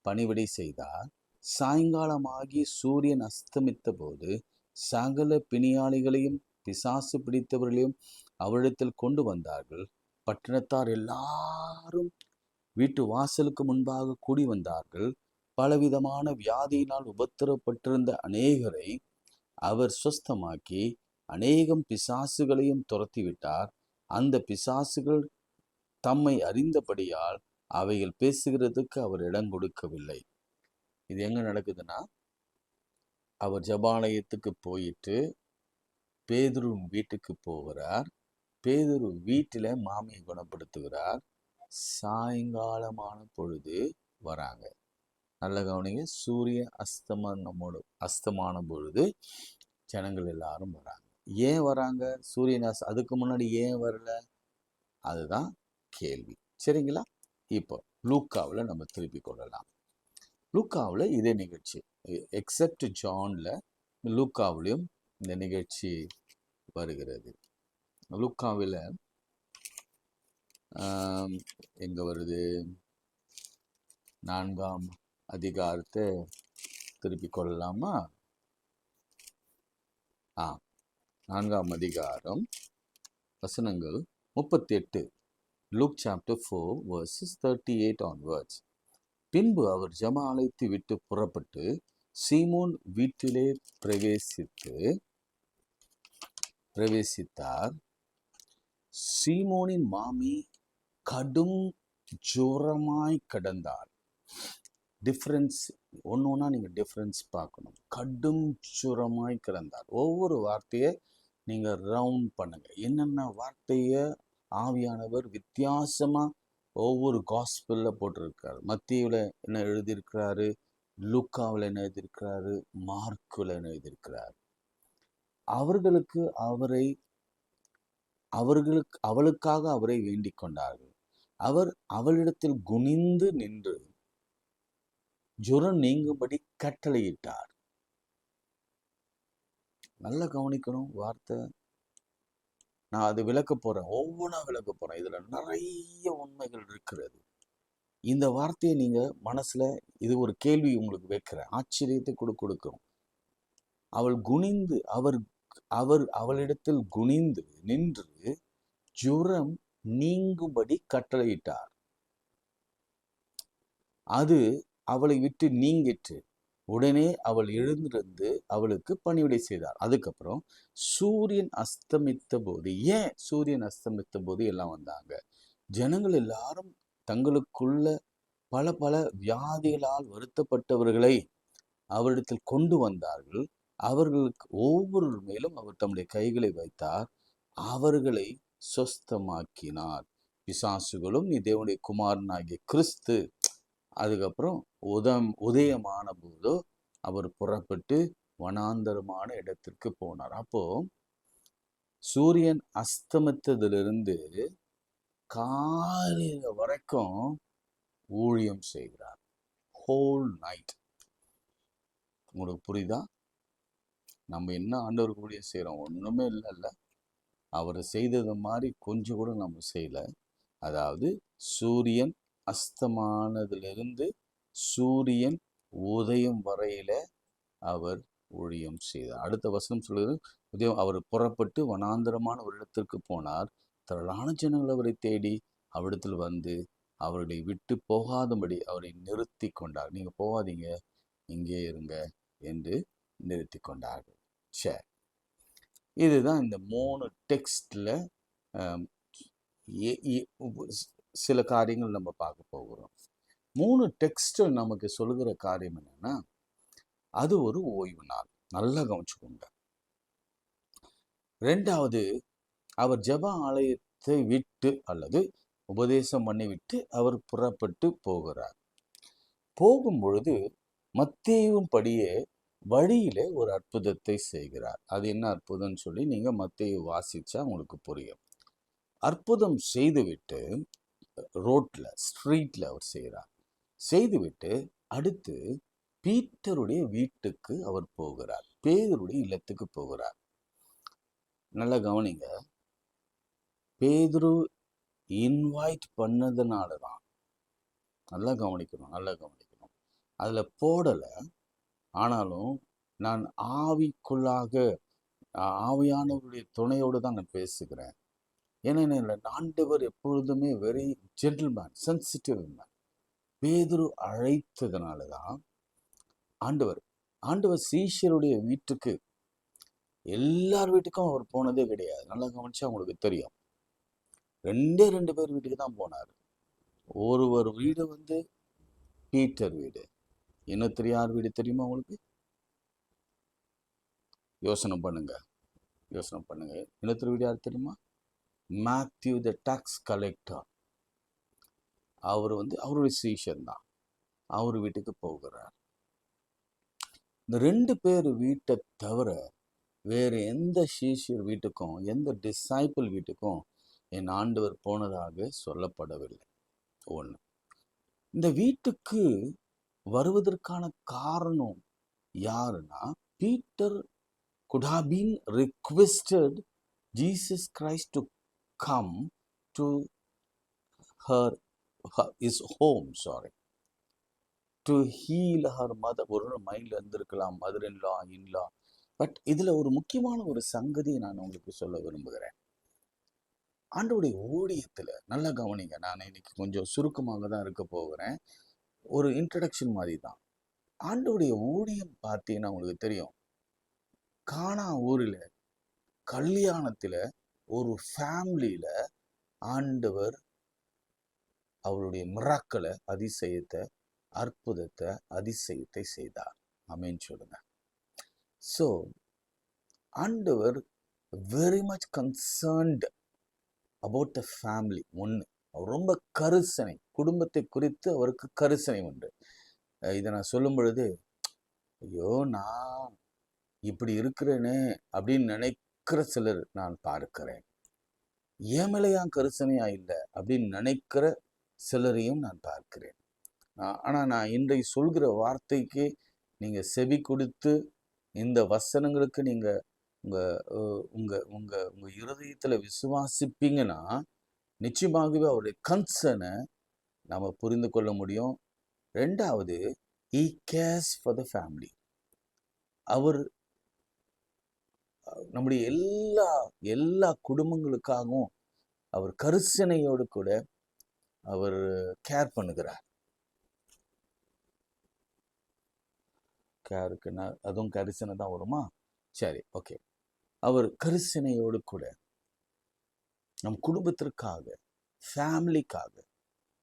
பணிவிடை செய்தார். சாயங்காலமாகி சூரியன் அஸ்தமித்த போது சகல பிணியாளிகளையும் பிசாசு பிடித்தவர்களையும் அவளிடத்தில் கொண்டு வந்தார்கள். பட்டணத்தார் எல்லாரும் வீட்டு வாசலுக்கு முன்பாக கூடி வந்தார்கள். பலவிதமான வியாதியினால் உபத்திரப்பட்டிருந்த அநேகரை அவர் சுஸ்தமாக்கி அநேகம் பிசாசுகளையும் துரத்திவிட்டார். அந்த பிசாசுகள் தம்மை அறிந்தபடியால் அவைகள் பேசுகிறதுக்கு அவர் இடம் கொடுக்கவில்லை. இது எங்க நடக்குதுன்னா, அவர் ஜெபாலயத்துக்கு போயிட்டு பேதுரு வீட்டுக்கு போகிறார். பேதுரு வீட்டில் மாமியை குணப்படுத்துகிறார். சாயங்காலமான பொழுது வராங்க. நல்ல கவனிங்க. சூரிய அஸ்தமான பொழுது ஜனங்கள் எல்லாரும் வராங்க. ஏன் வராங்க? சூரியன் அதுக்கு முன்னாடி ஏன் வரல? அதுதான் கேள்வி. சரிங்களா? இப்போ லூக்காவில் நம்ம திருப்பி கொள்ளலாம். லூக்காவில் இதே நிகழ்ச்சி, எக்ஸப்ட் ஜான்ல, லூக்காவிலையும் இந்த நிகழ்ச்சி வருகிறது. லூக்காவில் எங்க வருது? 4ஆம் அதிகாரத்தை திருப்பி கொள்ளலாமா? 4ஆம் அதிகாரம் வசனங்கள் 38. Luke chapter 4 verses 38 onwards. பின்பு அவர் ஜெப ஆலயத்தை விட்டு புறப்பட்டு சீமோன் வீட்டிலே பிரவேசித்தார். சீமோனின் மாமி கடும் ஜுரமாய் கிடந்தார். டிஃப்ரென்ஸ் ஒன்னொன்னா நீங்க டிஃப்ரென்ஸ் பார்க்கணும். கடும் ஜுரமாய் கிடந்தார். ஒவ்வொரு வார்த்தையை நீங்க ரவுண்ட் பண்ணுங்க. என்னென்ன வார்த்தையை ஆவியானவர் வித்தியாசமா ஒவ்வொரு காஸ்பல்ல போட்டிருக்காரு. மத்தியில என்ன எழுதியிருக்கிறாரு, லூக்காவில் என்ன எழுதியிருக்கிறாரு, மார்க்குல என்ன எழுதியிருக்கிறாரு. அவளுக்காக அவரை வேண்டிக் கொண்டார்கள். அவர் அவளிடத்தில் குனிந்து நின்று ஜுரம் நீங்கும்படி கட்டளையிட்டார். நல்லா கவனிக்கணும் வார்த்தை. நான் அது விளக்க போறேன், ஒவ்வொன்றா விளக்க போறேன். இதுல நிறைய உண்மைகள் இருக்கிறது. இந்த வார்த்தையை நீங்க மனசுல, இது ஒரு கேள்வி உங்களுக்கு வைக்கிறேன், ஆச்சரியத்தை கொடுக்கும். அவர் அவளிடத்தில் குனிந்து நின்று ஜுரம் நீங்கும்படி கட்டளையிட்டார். அது அவளை விட்டு நீங்கிற்று. உடனே அவள் எழுந்திருந்து அவளுக்கு பணிவிடை செய்தார். அதுக்கப்புறம் சூரியன் அஸ்தமித்த போது, ஏன் சூரியன் அஸ்தமித்த போது எல்லாம் வந்தாங்க? ஜனங்கள் எல்லாரும் தங்களுக்குள்ள பல பல வியாதிகளால் வருத்தப்பட்டவர்களை அவரிடத்தில் கொண்டு வந்தார்கள். அவர்களுக்கு ஒவ்வொரு மேலும் அவர் தம்முடைய கைகளை வைத்தார், அவர்களை சொஸ்தமாக்கினார். பிசாசுகளும் நீ தேவனுடைய குமாரனாகிய கிறிஸ்து. அதுக்கப்புறம் உதயமான போதோ அவர் புறப்பட்டு வனாந்தரமான இடத்திற்கு போனார். அப்போ சூரியன் அஸ்தமித்ததிலிருந்து காலையில வரைக்கும் ஊழியம் செய்கிறார். Whole night. உங்களுக்கு புரியுதா? நம்ம என்ன ஆண்டவருக்கு ஊழியம் செய்யறோம்? ஒண்ணுமே இல்லைல்ல. அவர் செய்தது மாதிரி கொஞ்சம் கூட நம்ம செய்யல. அதாவது சூரியன் அஸ்தமானதிலிருந்து சூரியன் உதயம் வரையில அவர் ஊழியம் செய்தார். அடுத்த வசனம் சொல்லுது, உதயம் அவர் புறப்பட்டு வனாந்தரமான ஒரு இடத்திற்கு போனார். திரளான ஜனங்கள் அவரை தேடி அவ்விடத்தில் வந்து அவர்களை விட்டு போகாதபடி அவரை நிறுத்தி கொண்டார். நீங்க போகாதீங்க, இங்கே இருங்க என்று நிறுத்தி கொண்டார்கள். சரி, இதுதான் இந்த 3 டெக்ஸ்ட்ல சில காரியங்கள் நம்ம பார்க்க போகிறோம். 3 டெக்ஸ்ட் நமக்கு சொல்லுகிற காரியம் என்னன்னா, அது ஒரு ஓய்வு நாள். நல்லா கவனிச்சுக்கோங்க. 2வது, அவர் ஜெப ஆலயத்தை விட்டு அல்லது உபதேசம் பண்ணி விட்டு அவர் புறப்பட்டு போகிறார். போகும் பொழுது மத்தேயுவின் படியே வழியிலே ஒரு அற்புதத்தை செய்கிறார். அது என்ன அற்புதம்னு சொல்லி நீங்க மத்தேயு வாசிச்சா உங்களுக்கு புரியும். அற்புதம் செய்துவிட்டு ரோட்ல ஸ்ட்ரீட்ல அவர் செய்கிறார். செய்துவிட்டு அடுத்து பீட்டருடைய வீட்டுக்கு அவர் போகிறார். பேதுருடைய இல்லத்துக்கு போகிறார். நல்லா கவனிங்க. பேதுரு இன்வைட் பண்ணதுனாலதான். நல்லா கவனிக்கணும். அதுல போடல. ஆனாலும் நான் ஆவிக்குள்ளாக ஆவியானவருடைய துணையோடு தான் நான் பேசுகிறேன். ஏன்னா ஆண்டவர் எப்பொழுதுமே வெரி ஜென்டில்மேன், சென்சிட்டிவ் மேன். பேதுரு அழைத்ததுனாலதான் ஆண்டவர் சீஷருடைய வீட்டுக்கு, எல்லார் வீட்டுக்கும் அவர் போனதே கிடையாது. நல்லா கவனிச்சா உங்களுக்கு தெரியும். 2 பேர் வீட்டுக்கு தான் போனார். ஒருவர் வீடு வந்து பீட்டர் வீடு. இன்னொருத்தர் யார் வீடு தெரியுமா உங்களுக்கு? யோசனை பண்ணுங்க. இன்னொருத்தர் வீடு யார் தெரியுமா? மேத்யூ த டாக்ஸ் கலெக்டர். அவர் வந்து அவருடைய சீஷன் தான். அவர் வீட்டுக்கு போகிறார். இந்த 2 பேர் வீட்டை தவிர வேறு எந்த சீஷர் வீட்டுக்கும், எந்த டிசைபிள் வீட்டுக்கும் என் ஆண்டவர் போனதாக சொல்லப்படவில்லை. ஒன்று. இந்த வீட்டுக்கு வருவதற்கான காரணம் யாருன்னா, Peter could have been requested Jesus Christ to come to his home, to heal her mother. ஒரு மைண்ட்ல இருந்திருக்கலாம், மதர் இன்லா, இன்லா. பட் இதுல ஒரு முக்கியமான ஒரு சங்கதியை நான் உங்களுக்கு சொல்ல விரும்புகிறேன். ஆண்டவருடைய ஊழியத்துல நல்லா கவனிங்க. நான் இன்னைக்கு கொஞ்சம் சுருக்கமாக தான் இருக்க போகிறேன். ஒரு இன்ட்ரடக்ஷன் மாதிரி தான். ஆண்டவருடைய ஊழியம் பார்த்தீங்கன்னா உங்களுக்கு தெரியும், கானா ஊரில் கல்யாணத்துல ஒரு ஃபேமிலியில ஆண்டவர் அவருடைய மிராக்களை, அதிசயத்தை, அற்புதத்தை, அதிசயத்தை செய்தார். ஆமென் சொல்லுங்க. ஸோ ஆண்டவர் very much concerned about the family. ஒன்று, அவர் ரொம்ப கரிசனை, குடும்பத்தை குறித்து அவருக்கு கரிசனை உண்டு. இதை நான் சொல்லும் பொழுது, ஐயோ நான் இப்படி இருக்கிறேனே அப்படின்னு நினைக்கிற சிலர் நான் பார்க்கிறேன். ஏமலையான் கரிசனையா இல்லை அப்படின்னு நினைக்கிற சிலரையும் நான் பார்க்கிறேன். ஆனால் நான் இன்றைக்கு சொல்கிற வார்த்தைக்கு நீங்கள் செவி கொடுத்து இந்த வசனங்களுக்கு நீங்கள் உங்கள் இருதயத்தில் விசுவாசிப்பீங்கன்னா நிச்சயமாகவே அவருடைய கன்சர்னை நம்ம புரிந்து கொள்ள முடியும். ரெண்டாவது, he cares for the family. அவர் நம்முடைய எல்லா குடும்பங்களுக்காகவும் அவர் கரிசனையோடு கூட அவர் கேர் பண்ணுகிறார். கேருக்குன்னா அதுவும் கரிசனை தான் வருமா? சரி, ஓகே. அவர் கரிசனையோடு கூட நம் குடும்பத்திற்காக, ஃபேமிலிக்காக,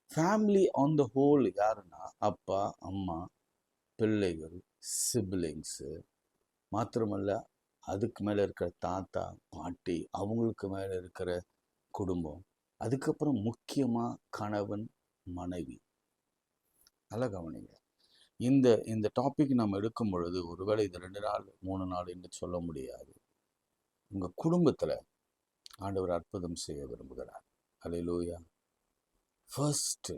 ஃபேமிலி ஆன் த ஹோல் யாருன்னா அப்பா, அம்மா, பிள்ளைகள், சிப்லிங்ஸு, மாத்திரமல்ல அதுக்கு மேலே இருக்கிற தாத்தா, பாட்டி, அவங்களுக்கு மேலே இருக்கிற குடும்பம், அதுக்கப்புறம் முக்கியமாக கணவன், மனைவி. நல்லா கவனிங்க. இந்த டாபிக் நம்ம எடுக்கும் பொழுது ஒருவேளை இது 2 நாள் 3 நாள் என்று சொல்ல முடியாது. உங்கள் குடும்பத்தில் ஆண்டவர் அற்புதம் செய்ய விரும்புகிறார். அல்லேலூயா. ஃபர்ஸ்ட்,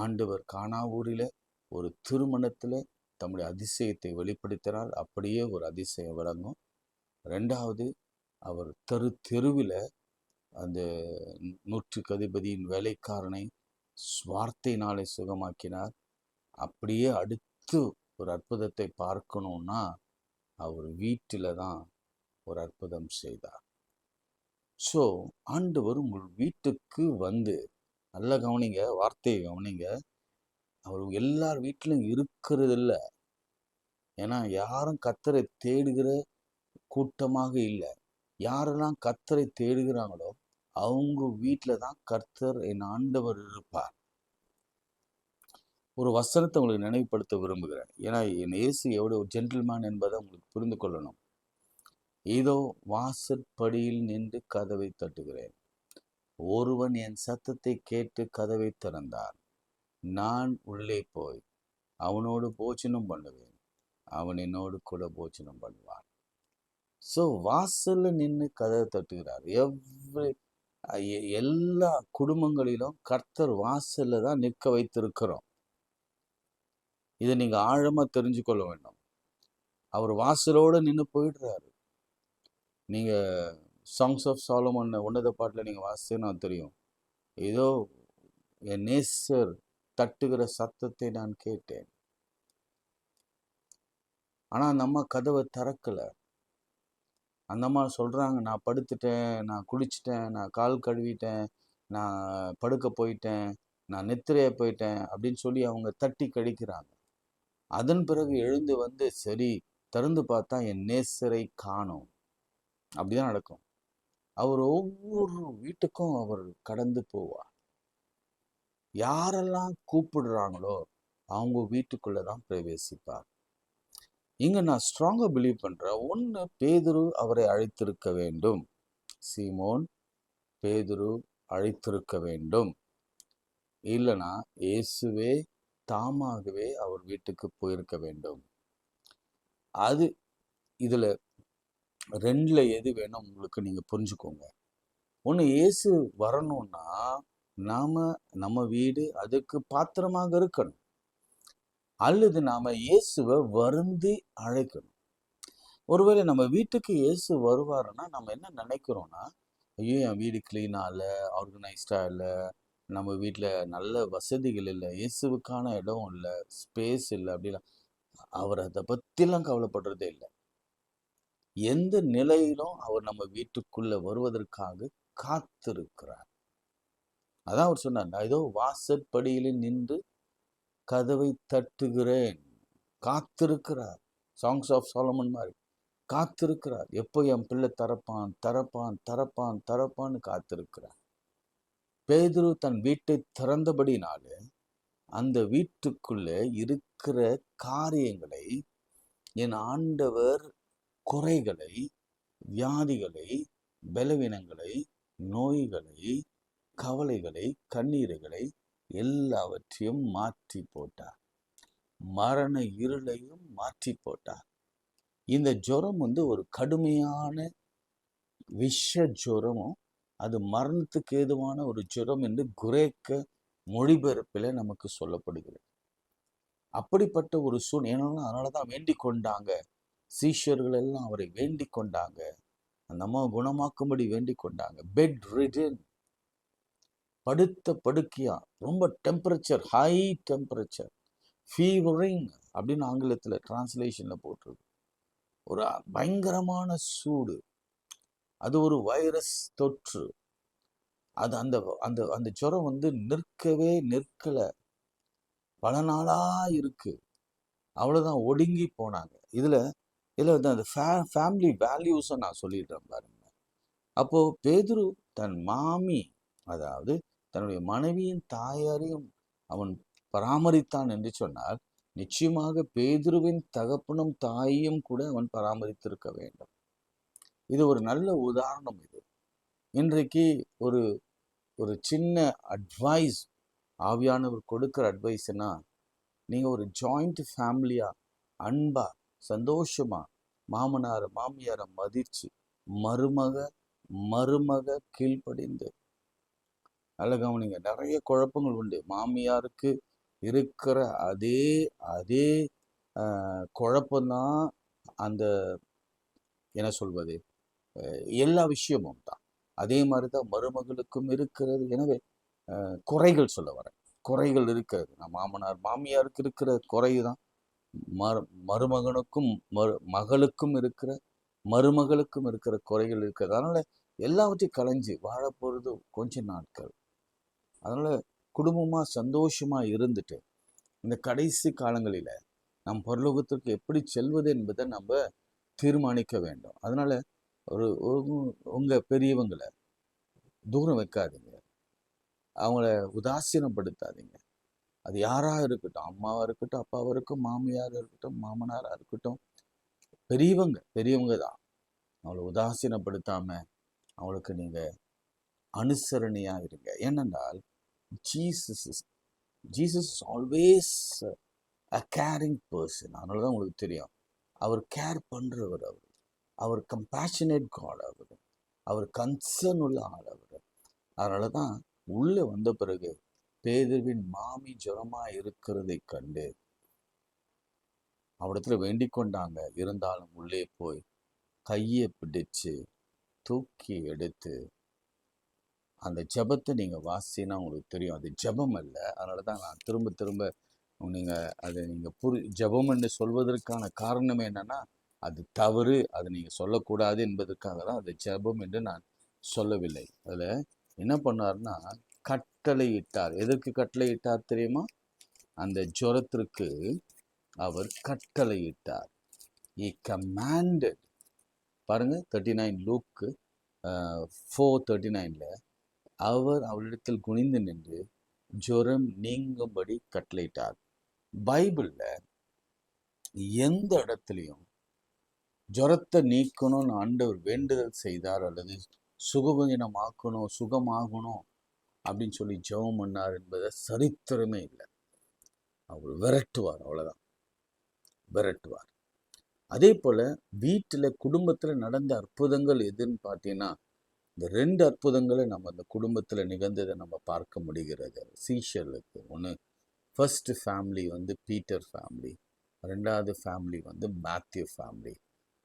ஆண்டவர் கானா ஊரில் ஒரு திருமணத்தில் தம்முடைய அதிசயத்தை வெளிப்படுத்தினால் அப்படியே ஒரு அதிசயம் விளங்கும். ரெண்டாவது, அவர் தெருவில் அந்த 100 அதிபதியின் வேலைக்காரனை வார்த்தையினாலே சுகமாக்கினார். அப்படியே அடுத்து ஒரு அற்புதத்தை பார்க்கணும்னா அவர் வீட்டில் தான் ஒரு அற்புதம் செய்தார். ஸோ ஆண்டவர் உங்கள் வீட்டுக்கு வந்து, நல்லா கவனிங்க, வார்த்தையை கவனிங்க, அவர் எல்லார் வீட்டிலும் இருக்கிறது இல்லை. ஏன்னா யாரும் கர்த்தரை தேடுகிற கூட்டமாக இல்லை. யாரெல்லாம் கர்த்தரை தேடுகிறாங்களோ அவங்க வீட்டில் தான் கர்த்தர் என் ஆண்டவர் இருப்பார். ஒரு வசனத்தை உங்களுக்கு நினைவுபடுத்த விரும்புகிறேன். ஏன்னா என் இயேசு எவ்வளோ ஜென்டில்மேன் என்பதை உங்களுக்கு புரிந்து கொள்ளணும். இதோ வாசற்படியில் நின்று கதவை தட்டுகிறேன். ஒருவன் என் சத்தத்தை கேட்டு கதவை திறந்தார். நான் உள்ளே போய் அவனோடு போஜனம் பண்ணுவேன், அவன் என்னோடு கூட போஜனம் பண்ணுவான். ஸோ வாசல்ல நின்று கதவை தட்டுகிறார். எல்லா குடும்பங்களிலும் கர்த்தர் வாசல்ல தான் நிற்க வைத்திருக்கிறோம். இதை நீங்க ஆழமா தெரிஞ்சு கொள்ள வேண்டும். அவர் வாசலோட நின்று போயிடுறாரு. நீங்க சாங்ஸ் ஆஃப் சாலமன் உன்னத பாட்டில் நீங்க வாசிச்சேன்னா தெரியும். ஏதோ என் நேசர் தட்டுகிற சத்தத்தை நான் கேட்டேன். ஆனா அந்த அம்மா கதவை திறக்கல. அந்த அம்மா சொல்றாங்க, நான் படுத்துட்டேன், நான் குளிச்சுட்டேன், நான் கால் கழுவிட்டேன், நான் படுக்க போயிட்டேன், நான் நித்திரைய போயிட்டேன் அப்படின்னு சொல்லி அவங்க தட்டி கழிக்கிறாங்க. அதன் பிறகு எழுந்து வந்து சரி திறந்து பார்த்தா என் நேசரை காணோம். அப்படிதான் நடக்கும். அவர் ஒவ்வொரு வீட்டுக்கும் அவர் கடந்து போவார். யாரெல்லாம் கூப்பிடுறாங்களோ அவங்க வீட்டுக்குள்ளதான் பிரவேசிப்பார். இங்க நான் ஸ்ட்ராங்கா பிலீவ் பண்றேன். ஒன்று, பேதுரு அவரை அழைத்திருக்க வேண்டும். சீமோன் பேதுரு அழைத்திருக்க வேண்டும். இல்லைன்னா இயேசுவே தாமாகவே அவர் வீட்டுக்கு போயிருக்க வேண்டும். அது இதுல ரெண்டுல எது வேணும் உங்களுக்கு நீங்க புரிஞ்சுக்கோங்க. ஒண்ணு, இயேசு வரணும்னா நம்ம வீடு அதுக்கு பாத்திரமாக இருக்கணும், அல்லது நாம இயேசுவை வருந்தி அழைக்கணும். ஒருவேளை நம்ம வீட்டுக்கு இயேசு வருவாருன்னா நம்ம என்ன நினைக்கிறோம்னா, ஐயோ என் வீடு கிளீனா இல்லை, ஆர்கனைஸ்டா இல்லை, நம்ம வீட்டில் நல்ல வசதிகள் இல்லை, இயேசுவுக்கான இடம் இல்லை, ஸ்பேஸ் இல்லை அப்படிலாம். அவர் அதை பற்றிலாம் கவலைப்படுறதே இல்லை. எந்த நிலையிலும் அவர் நம்ம வீட்டுக்குள்ள வருவதற்காக காத்திருக்கிறார். அதான் அவர் சொன்னார், நான் ஏதோ வாசற்படியில நின்று கதவை தட்டுகிறேன். காத்திருக்கிறார். சாங்ஸ் ஆஃப் சாலமன் மாதிரி காத்திருக்கிறார். எப்போ என் பிள்ளை தரப்பான் தரப்பான் தரப்பான் தரப்பான்னு காத்திருக்கிறார். பேதுரு தன் வீட்டை திறந்தபடினாலே அந்த வீட்டுக்குள்ள இருக்கிற காரியங்களை என் ஆண்டவர் குறைகளை, வியாதிகளை, பலவீனங்களை, நோய்களை, கவலைகளை, கண்ணீர்களை எல்லாவற்றையும் மாற்றி போட்டார். மரண இருளையும் மாற்றி போட்டார். இந்த ஜுரம் ஒரு கடுமையான விஷ ஜுரமும், அது மரணத்துக்கு ஏதுவான ஒரு ஜுரம் என்று குரேக்க மொழிபெயர்ப்பில் நமக்கு சொல்லப்படுகிறது. அப்படிப்பட்ட ஒரு சூழ்நிலை. அதனாலதான் வேண்டிக் கொண்டாங்க, சீஷர்கள் எல்லாம் அவரை வேண்டிக் கொண்டாங்க, அந்த அம்மா குணமாக்கும்படி வேண்டிக் கொண்டாங்க. பெட் ரிடன், படுத்த படுக்கையா, ரொம்ப டெம்பரேச்சர், ஹை டெம்பரேச்சர், ஃபீவரிங் அப்படின்னு ஆங்கிலத்தில் டிரான்ஸ்லேஷன்ல போட்டிருக்கு. ஒரு பயங்கரமான சூடு, அது ஒரு வைரஸ் தொற்று. அது அந்த அந்த அந்த ஜுரம் நிற்கல, பல நாளா இருக்கு. அவ்வளவுதான், ஒடுங்கி போனாங்க. இதுல அந்த ஃபேமிலி வேல்யூஸை நான் சொல்லிடுறேன் பாருங்க. அப்போ பேதுரு தன் மாமி, அதாவது தன்னுடைய மனைவியின் தாயாரையும் அவன் பராமரித்தான் என்று சொன்னால், நிச்சயமாக பேதுருவின் தகப்பனும் தாயையும் கூட அவன் பராமரித்திருக்க வேண்டும். இது ஒரு நல்ல உதாரணம். இது இன்றைக்கு ஒரு ஒரு சின்ன அட்வைஸ், ஆவியானவர் கொடுக்கிற அட்வைஸ்னா, நீங்க ஒரு ஜாயிண்ட் ஃபேமிலியா அன்பா சந்தோஷமா மாமனார மாமியார மதிச்சு மருமக கீழ்ப்படிந்து, நல்ல கவனிங்க, நிறைய குழப்பங்கள் உண்டு. மாமியாருக்கு இருக்கிற அதே குழப்பம்தான் அந்த என்ன சொல்வது எல்லா விஷயமும் தான். அதே மாதிரிதான் மருமகளுக்கும் இருக்கிறது. எனவே குறைகள் சொல்ல வரேன், குறைகள் இருக்கிறது. மாமனார் மாமியாருக்கு இருக்கிற குறைதான் மருமகனுக்கும் மகளுக்கும் இருக்கிற மருமகளுக்கும் இருக்கிற குறைகள் இருக்கிறது. அதனால எல்லாவற்றையும் களைஞ்சு வாழப்போறது கொஞ்ச நாட்கள். அதனால குடும்பமா சந்தோஷமா இருந்துட்டு இந்த கடைசி காலங்களில நம் பரலோகத்திற்கு எப்படி செல்வது என்பதை நம்ம தீர்மானிக்க வேண்டும். அதனால உங்க பெரியவங்களை தூரம் வைக்காதீங்க, அவங்கள உதாசீனப்படுத்தாதீங்க. அது யாரா இருக்கட்டும், அம்மாவா இருக்கட்டும், அப்பாவா இருக்கட்டும், மாமியாரா இருக்கட்டும், மாமனாரா இருக்கட்டும், பெரியவங்க தான். அவளை உதாசீனப்படுத்தாம அவளுக்கு நீங்க அனுசரணையா இருங்க. ஏனென்றால் Jesus is always a carrying person. அதனாலதான் உங்களுக்கு தெரியும், அவர் கேர் பண்றவர், அவர் கம்பேஷனேட் காட், அவர் கன்சர்ன் உள்ள ஆள் அவர். அதனாலதான் உள்ள வந்த பிறகு பேதுருவின் மாமி ஜுரமா இருக்கிறதை கண்டு அவரிடத்துல வேண்டிக் கொண்டாங்க. இருந்தாலும் உள்ளே போய் கையை பிடிச்சு தூக்கி எடுத்து அந்த ஜெபத்தை நீங்க வாசினா உங்களுக்கு தெரியும், அது ஜெபம் அல்ல. அதனாலதான் நான் திரும்ப திரும்ப அதை நீங்க ஜெபம் என்று சொல்வதற்கான காரணம் என்னன்னா, அது தவறு, அதை நீங்க சொல்லக்கூடாது என்பதற்காக தான் அது ஜெபம் என்று நான் சொல்லவில்லை. அதுல என்ன பண்ணார்னா, கட்டளை இட்டார். எதற்கு கட்டளை இட்டார் தெரியுமா? அந்த ஜுரத்திற்கு அவர் கட்டளை இட்டார். He commanded. பாருங்க 39 லூக்கு 4:39 அவர் அவளிடத்தில் குனிந்து நின்று ஜுரம் நீங்கும்படி கட்டளையிட்டார். பைபிள்ல எந்த இடத்துலையும் ஜுரத்தை நீக்கணும்னு ஆண்டவர் வேண்டுதல் செய்தார் அல்லது சுகமாகணும் அப்படின்னு சொல்லி ஜெபம் பண்ணார் என்பதை சரித்திரமே இல்லை. அவர் விரட்டுவார், அவ்வளவுதான், விரட்டுவார். அதே போல வீட்டுல குடும்பத்துல நடந்த அற்புதங்கள் எதுன்னு பார்த்தீங்கன்னா, இந்த 2 அற்புதங்களை நம்ம அந்த குடும்பத்துல நிகழ்ந்ததை நம்ம பார்க்க முடிகிறது. சீஷர்களுக்கு ஒன்று, ஃபர்ஸ்ட் ஃபேமிலி வந்து பீட்டர் ஃபேமிலி, 2வது ஃபேமிலி வந்து மேத்யூ ஃபேமிலி.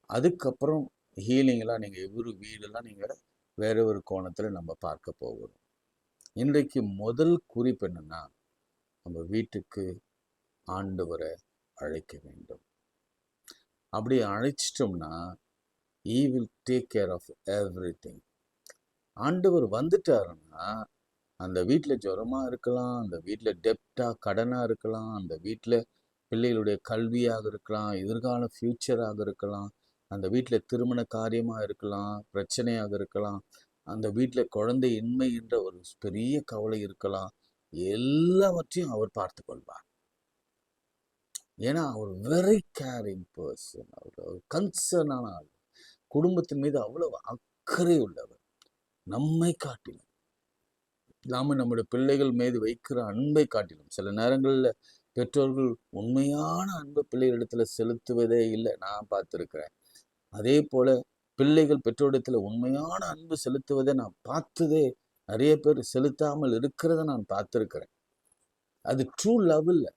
அதுக்கப்புறம் ஹீலிங்லாம் நீங்கள் எவ்வளோ வீடெல்லாம் நீங்கள் வேற ஒரு கோணத்தில் நம்ம பார்க்க போகிறோம். இன்றைக்கு முதல் குறிப்பு என்னன்னா, நம்ம வீட்டுக்கு ஆண்டவரை அழைக்க வேண்டும். அப்படி அழைச்சிட்டோம்னா he will take care of everything. ஆண்டவர் வந்துட்டாருன்னா அந்த வீட்டில் ஜுரமாக இருக்கலாம், அந்த வீட்டில் டெப்டாக கடனாக இருக்கலாம், அந்த வீட்டில் பிள்ளைகளுடைய கல்வியாக இருக்கலாம், எதிர்கால ஃப்யூச்சராக இருக்கலாம், அந்த வீட்டில் திருமண காரியமாக இருக்கலாம், பிரச்சனையாக இருக்கலாம், அந்த வீட்டில் குழந்தை இன்மை என்ற ஒரு பெரிய கவலை இருக்கலாம். எல்லாவற்றையும் அவர் பார்த்து கொள்வார். ஏன்னா அவர் வெரி கேரிங் பர்சன், அவர் கன்சர்னான ஆள், குடும்பத்தின் மீது அவ்வளவு அக்கறை உள்ளவர். நம்மை காட்டிலும் நாம நம்முடைய பிள்ளைகள் மீது வைக்கிற அன்பை காட்டிலும் சில நேரங்களில் பெற்றோர்கள் உண்மையான அன்பு பிள்ளைகளிடத்துல செலுத்துவதே இல்லை, நான் பார்த்துருக்கிறேன். அதே போல பிள்ளைகள் பெற்றோரிடத்துல உண்மையான அன்பு செலுத்துவதை நான் பார்த்ததே, நிறைய பேர் செலுத்தாமல் இருக்கிறத நான் பார்த்துருக்கிறேன். அது ட்ரூ லவ் இல்லை,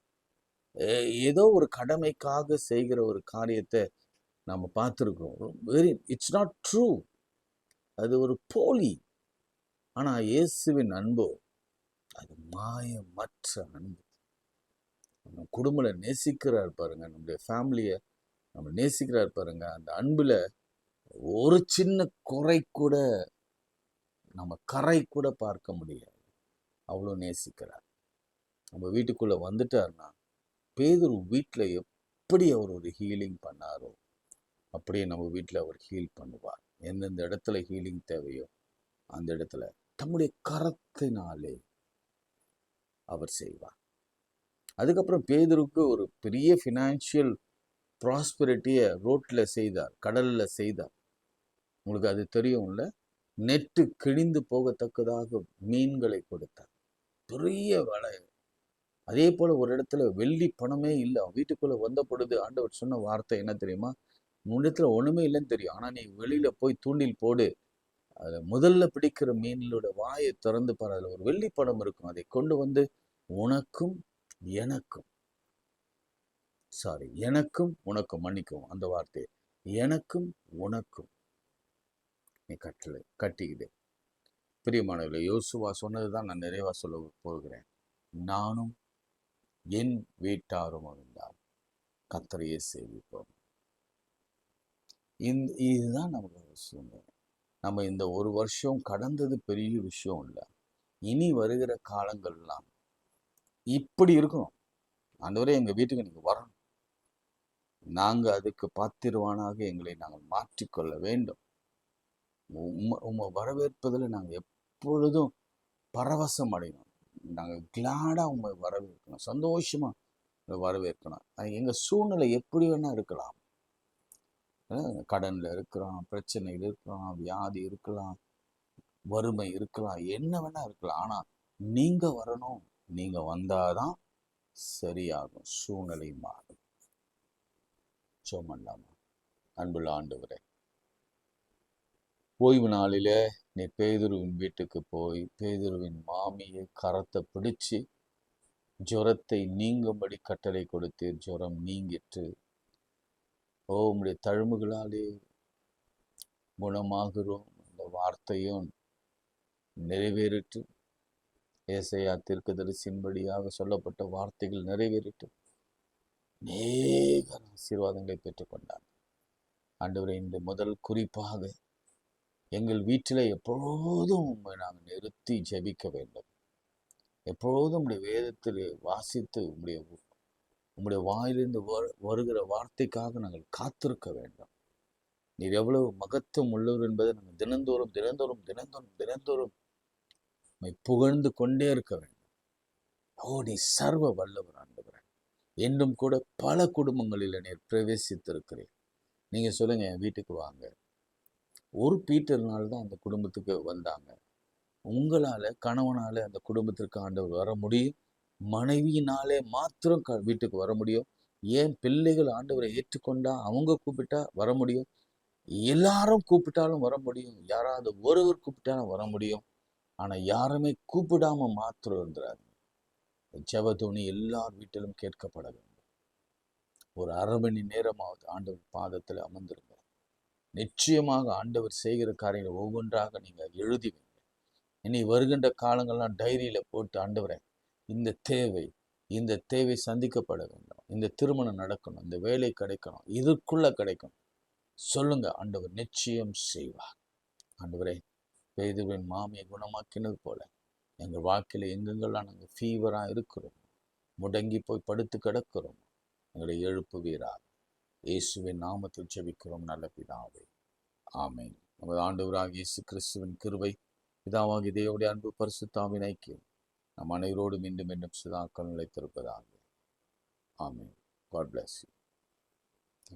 ஏதோ ஒரு கடமைக்காக செய்கிற ஒரு காரியத்தை நம்ம பார்த்துருக்கோம். இட்ஸ் நாட் ட்ரூ, அது ஒரு போலி. ஆனா இயேசுவின் அன்போ அது மாயமற்ற அன்பு. நம்ம குடும்பத்தை நேசிக்கிறார் பாருங்க, நம்முடைய ஃபேமிலியை நம்ம நேசிக்கிறார் பாருங்க. அந்த அன்புல ஒரு சின்ன குறை கூட, நம்ம கரை கூட பார்க்க முடியாது, அவ்வளோ நேசிக்கிறார். நம்ம வீட்டுக்குள்ள வந்துட்டாருன்னா, பேதுரு வீட்டில் எப்படி அவர் ஒரு ஹீலிங் பண்ணாரோ அப்படியே நம்ம வீட்டில் அவர் ஹீல் பண்ணுவார். எந்தெந்த இடத்துல ஹீலிங் தேவையோ அந்த இடத்துல தம்முடைய கரத்தினாலே அவர் செய்வார். அதுக்கப்புறம் பேதுருக்கு ஒரு பெரிய ஃபினான்ஷியல் ப்ராஸ்பரிட்டியை ரோட்டில் செய்தார், கடலில் செய்தார். உங்களுக்கு அது தெரியும்ல, நெட்டு கிழிந்து போகத்தக்கதாக மீன்களை கொடுத்தார், பெரிய வலை. அதே போல ஒரு இடத்துல வெள்ளி பணமே இல்லை, வீட்டுக்குள்ள வந்த பொழுது ஆண்டவர் சொன்ன வார்த்தை என்ன தெரியுமா? உன்னிடத்துல ஒண்ணுமே இல்லைன்னு தெரியும், ஆனா நீ வெளியில போய் தூண்டில் போடு, அதுல முதல்ல பிடிக்கிற மீனோட வாயை திறந்து பாரு, அதுல ஒரு வெள்ளி பணம் இருக்கும், அதை கொண்டு வந்து உனக்கும் எனக்கும், எனக்கும் உனக்கும், மன்னிக்கும் அந்த வார்த்தை, எனக்கும் உனக்கும் நீ கட்டிக்கிது. பிரியமானவர்களே, யோசுவா சொன்னதுதான் நான் நிறைவா சொல்ல போகிறேன். நானும் என் வீட்டாரும் இருந்தால் கர்த்தரையே சேவிப்போம். இதுதான் நமக்கு சூழ்நிலை. நம்ம இந்த ஒரு வருஷம் கடந்தது பெரிய விஷயம் இல்லை, இனி வருகிற காலங்கள்லாம் இப்படி இருக்கணும். ஆண்டவரே எங்க வீட்டுக்கு நீங்க வரணும், நாங்க அதுக்கு பாத்திரவானாக எங்களை நாங்கள் மாற்றிக்கொள்ள வேண்டும். உம்மை வரவேற்பதில் நாங்கள் எப்பொழுதும் பரவசம் அடையணும். நாங்கள் கிளாடா உண்மை வரவேற்கணும், சந்தோஷமா வரவேற்கணும். எங்க சூழ்நிலை எப்படி வேணா இருக்கலாம், கடன்ல இருக்கிறோம், பிரச்சனைகள் இருக்கலாம், வியாதி இருக்கலாம், வறுமை இருக்கலாம், என்ன வேணா இருக்கலாம். ஆனா நீங்க வரணும், நீங்க வந்தாதான் சரியாகும், சூழ்நிலை மாறும். சோமல்லாமா. அன்புள்ள ஆண்டவரே, ஓய்வு நாளில நீ பேதுருவின் வீட்டுக்கு போய் பேதுருவின் மாமியை கரத்தை பிடிச்சு ஜுரத்தை நீங்கும்படி கட்டளை கொடுத்தீர். ஜுரம் நீங்கிற்று. உம்முடைய தழும்புகளாலே குணமாகிறோம். இந்த வார்த்தையும் நிறைவேறிட்டு, ஏசாயா தீர்க்கதரிசியின்படியாக சொல்லப்பட்ட வார்த்தைகள் நிறைவேறிட்டு அநேக ஆசீர்வாதங்களை பெற்றுக்கொண்டார். ஆண்டவரே, இந்த முதல் குறிப்பாக எங்கள் வீட்டில் எப்பொழுதும் உண்மை நாங்கள் நிறுத்தி ஜெபிக்க வேண்டும். எப்பொழுதும் உம்முடைய வேதத்தில் வாசித்து உம்முடைய வாயிலிருந்து வருகிற வார்த்தைக்காக நாங்கள் காத்திருக்க வேண்டும். நீர் எவ்வளவு மகத்துவம் உள்ளவர் என்பதை நாங்கள் தினந்தோறும் தினந்தோறும் தினந்தோறும் தினந்தோறும் புகழ்ந்து கொண்டே இருக்க வேண்டும். நீ சர்வ வல்லவர் ஆண்டவரே. என்றும் கூட பல குடும்பங்களில் நீர் பிரவேசித்திருக்கிறேன். நீங்க சொல்லுங்க, என் வீட்டுக்கு வாங்க. ஒரு பீட்டர்னால தான் அந்த குடும்பத்துக்கு வந்தாங்க. உங்களால, கணவனால அந்த குடும்பத்திற்கு ஆண்டவர் வர முடியும், மனைவியினாலே மாத்திரம் வீட்டுக்கு வர முடியும். ஏன் பிள்ளைகள் ஆண்டவரை ஏற்றுக்கொண்டா, அவங்க கூப்பிட்டா வர முடியும். எல்லாரும் கூப்பிட்டாலும் வர முடியும். யாராவது ஒருவர் கூப்பிட்டாலும் வர முடியும். ஆனா யாருமே கூப்பிடாம மாத்திரம் இருந்தாரு. ஜெப துணி எல்லார் வீட்டிலும் கேட்கப்பட வேண்டும். ஒரு அரை மணி நேரமாவது ஆண்டவர் பாதத்தில் அமர்ந்திருங்க. நிச்சயமாக ஆண்டவர் செய்கிற காரியங்கள் ஒவ்வொன்றாக நீங்க எழுதி வைங்க. இனி வருகின்ற காலங்கள்லாம் டைரியில போட்டு, ஆண்டவரே இந்த தேவை சந்திக்கப்பட வேண்டும், இந்த திருமணம் நடக்கணும், இந்த வேலை கிடைக்கணும், இதுக்குள்ள கிடைக்கணும் சொல்லுங்க. ஆண்டவர் நிச்சயம் செய்வார். ஆண்டவரே, பேதுருவின் மாமியை குணமாக்கினது போல எங்கள் வாழ்க்கையில எங்கெங்கெல்லாம் நாங்கள் ஃபீவராக இருக்கிறோம், முடங்கி போய் படுத்து கிடக்கிறோம், எங்களை எழுப்புவீராக. இயேசுவின் நாமத்தில் ஜெபிக்கிறோம் நல்ல பிதாவே, ஆமென். நமது ஆண்டவராகிய இயேசு கிறிஸ்துவின் கிருபை, பிதாவாகிய தேவனுடைய அன்பு, பரிசுத்த ஆவியின் ஐக்கியம் நம் அனைவரோடு மீண்டும் சதாக்கள் நிலைத்திருப்பதாக. ஆமென். God bless you.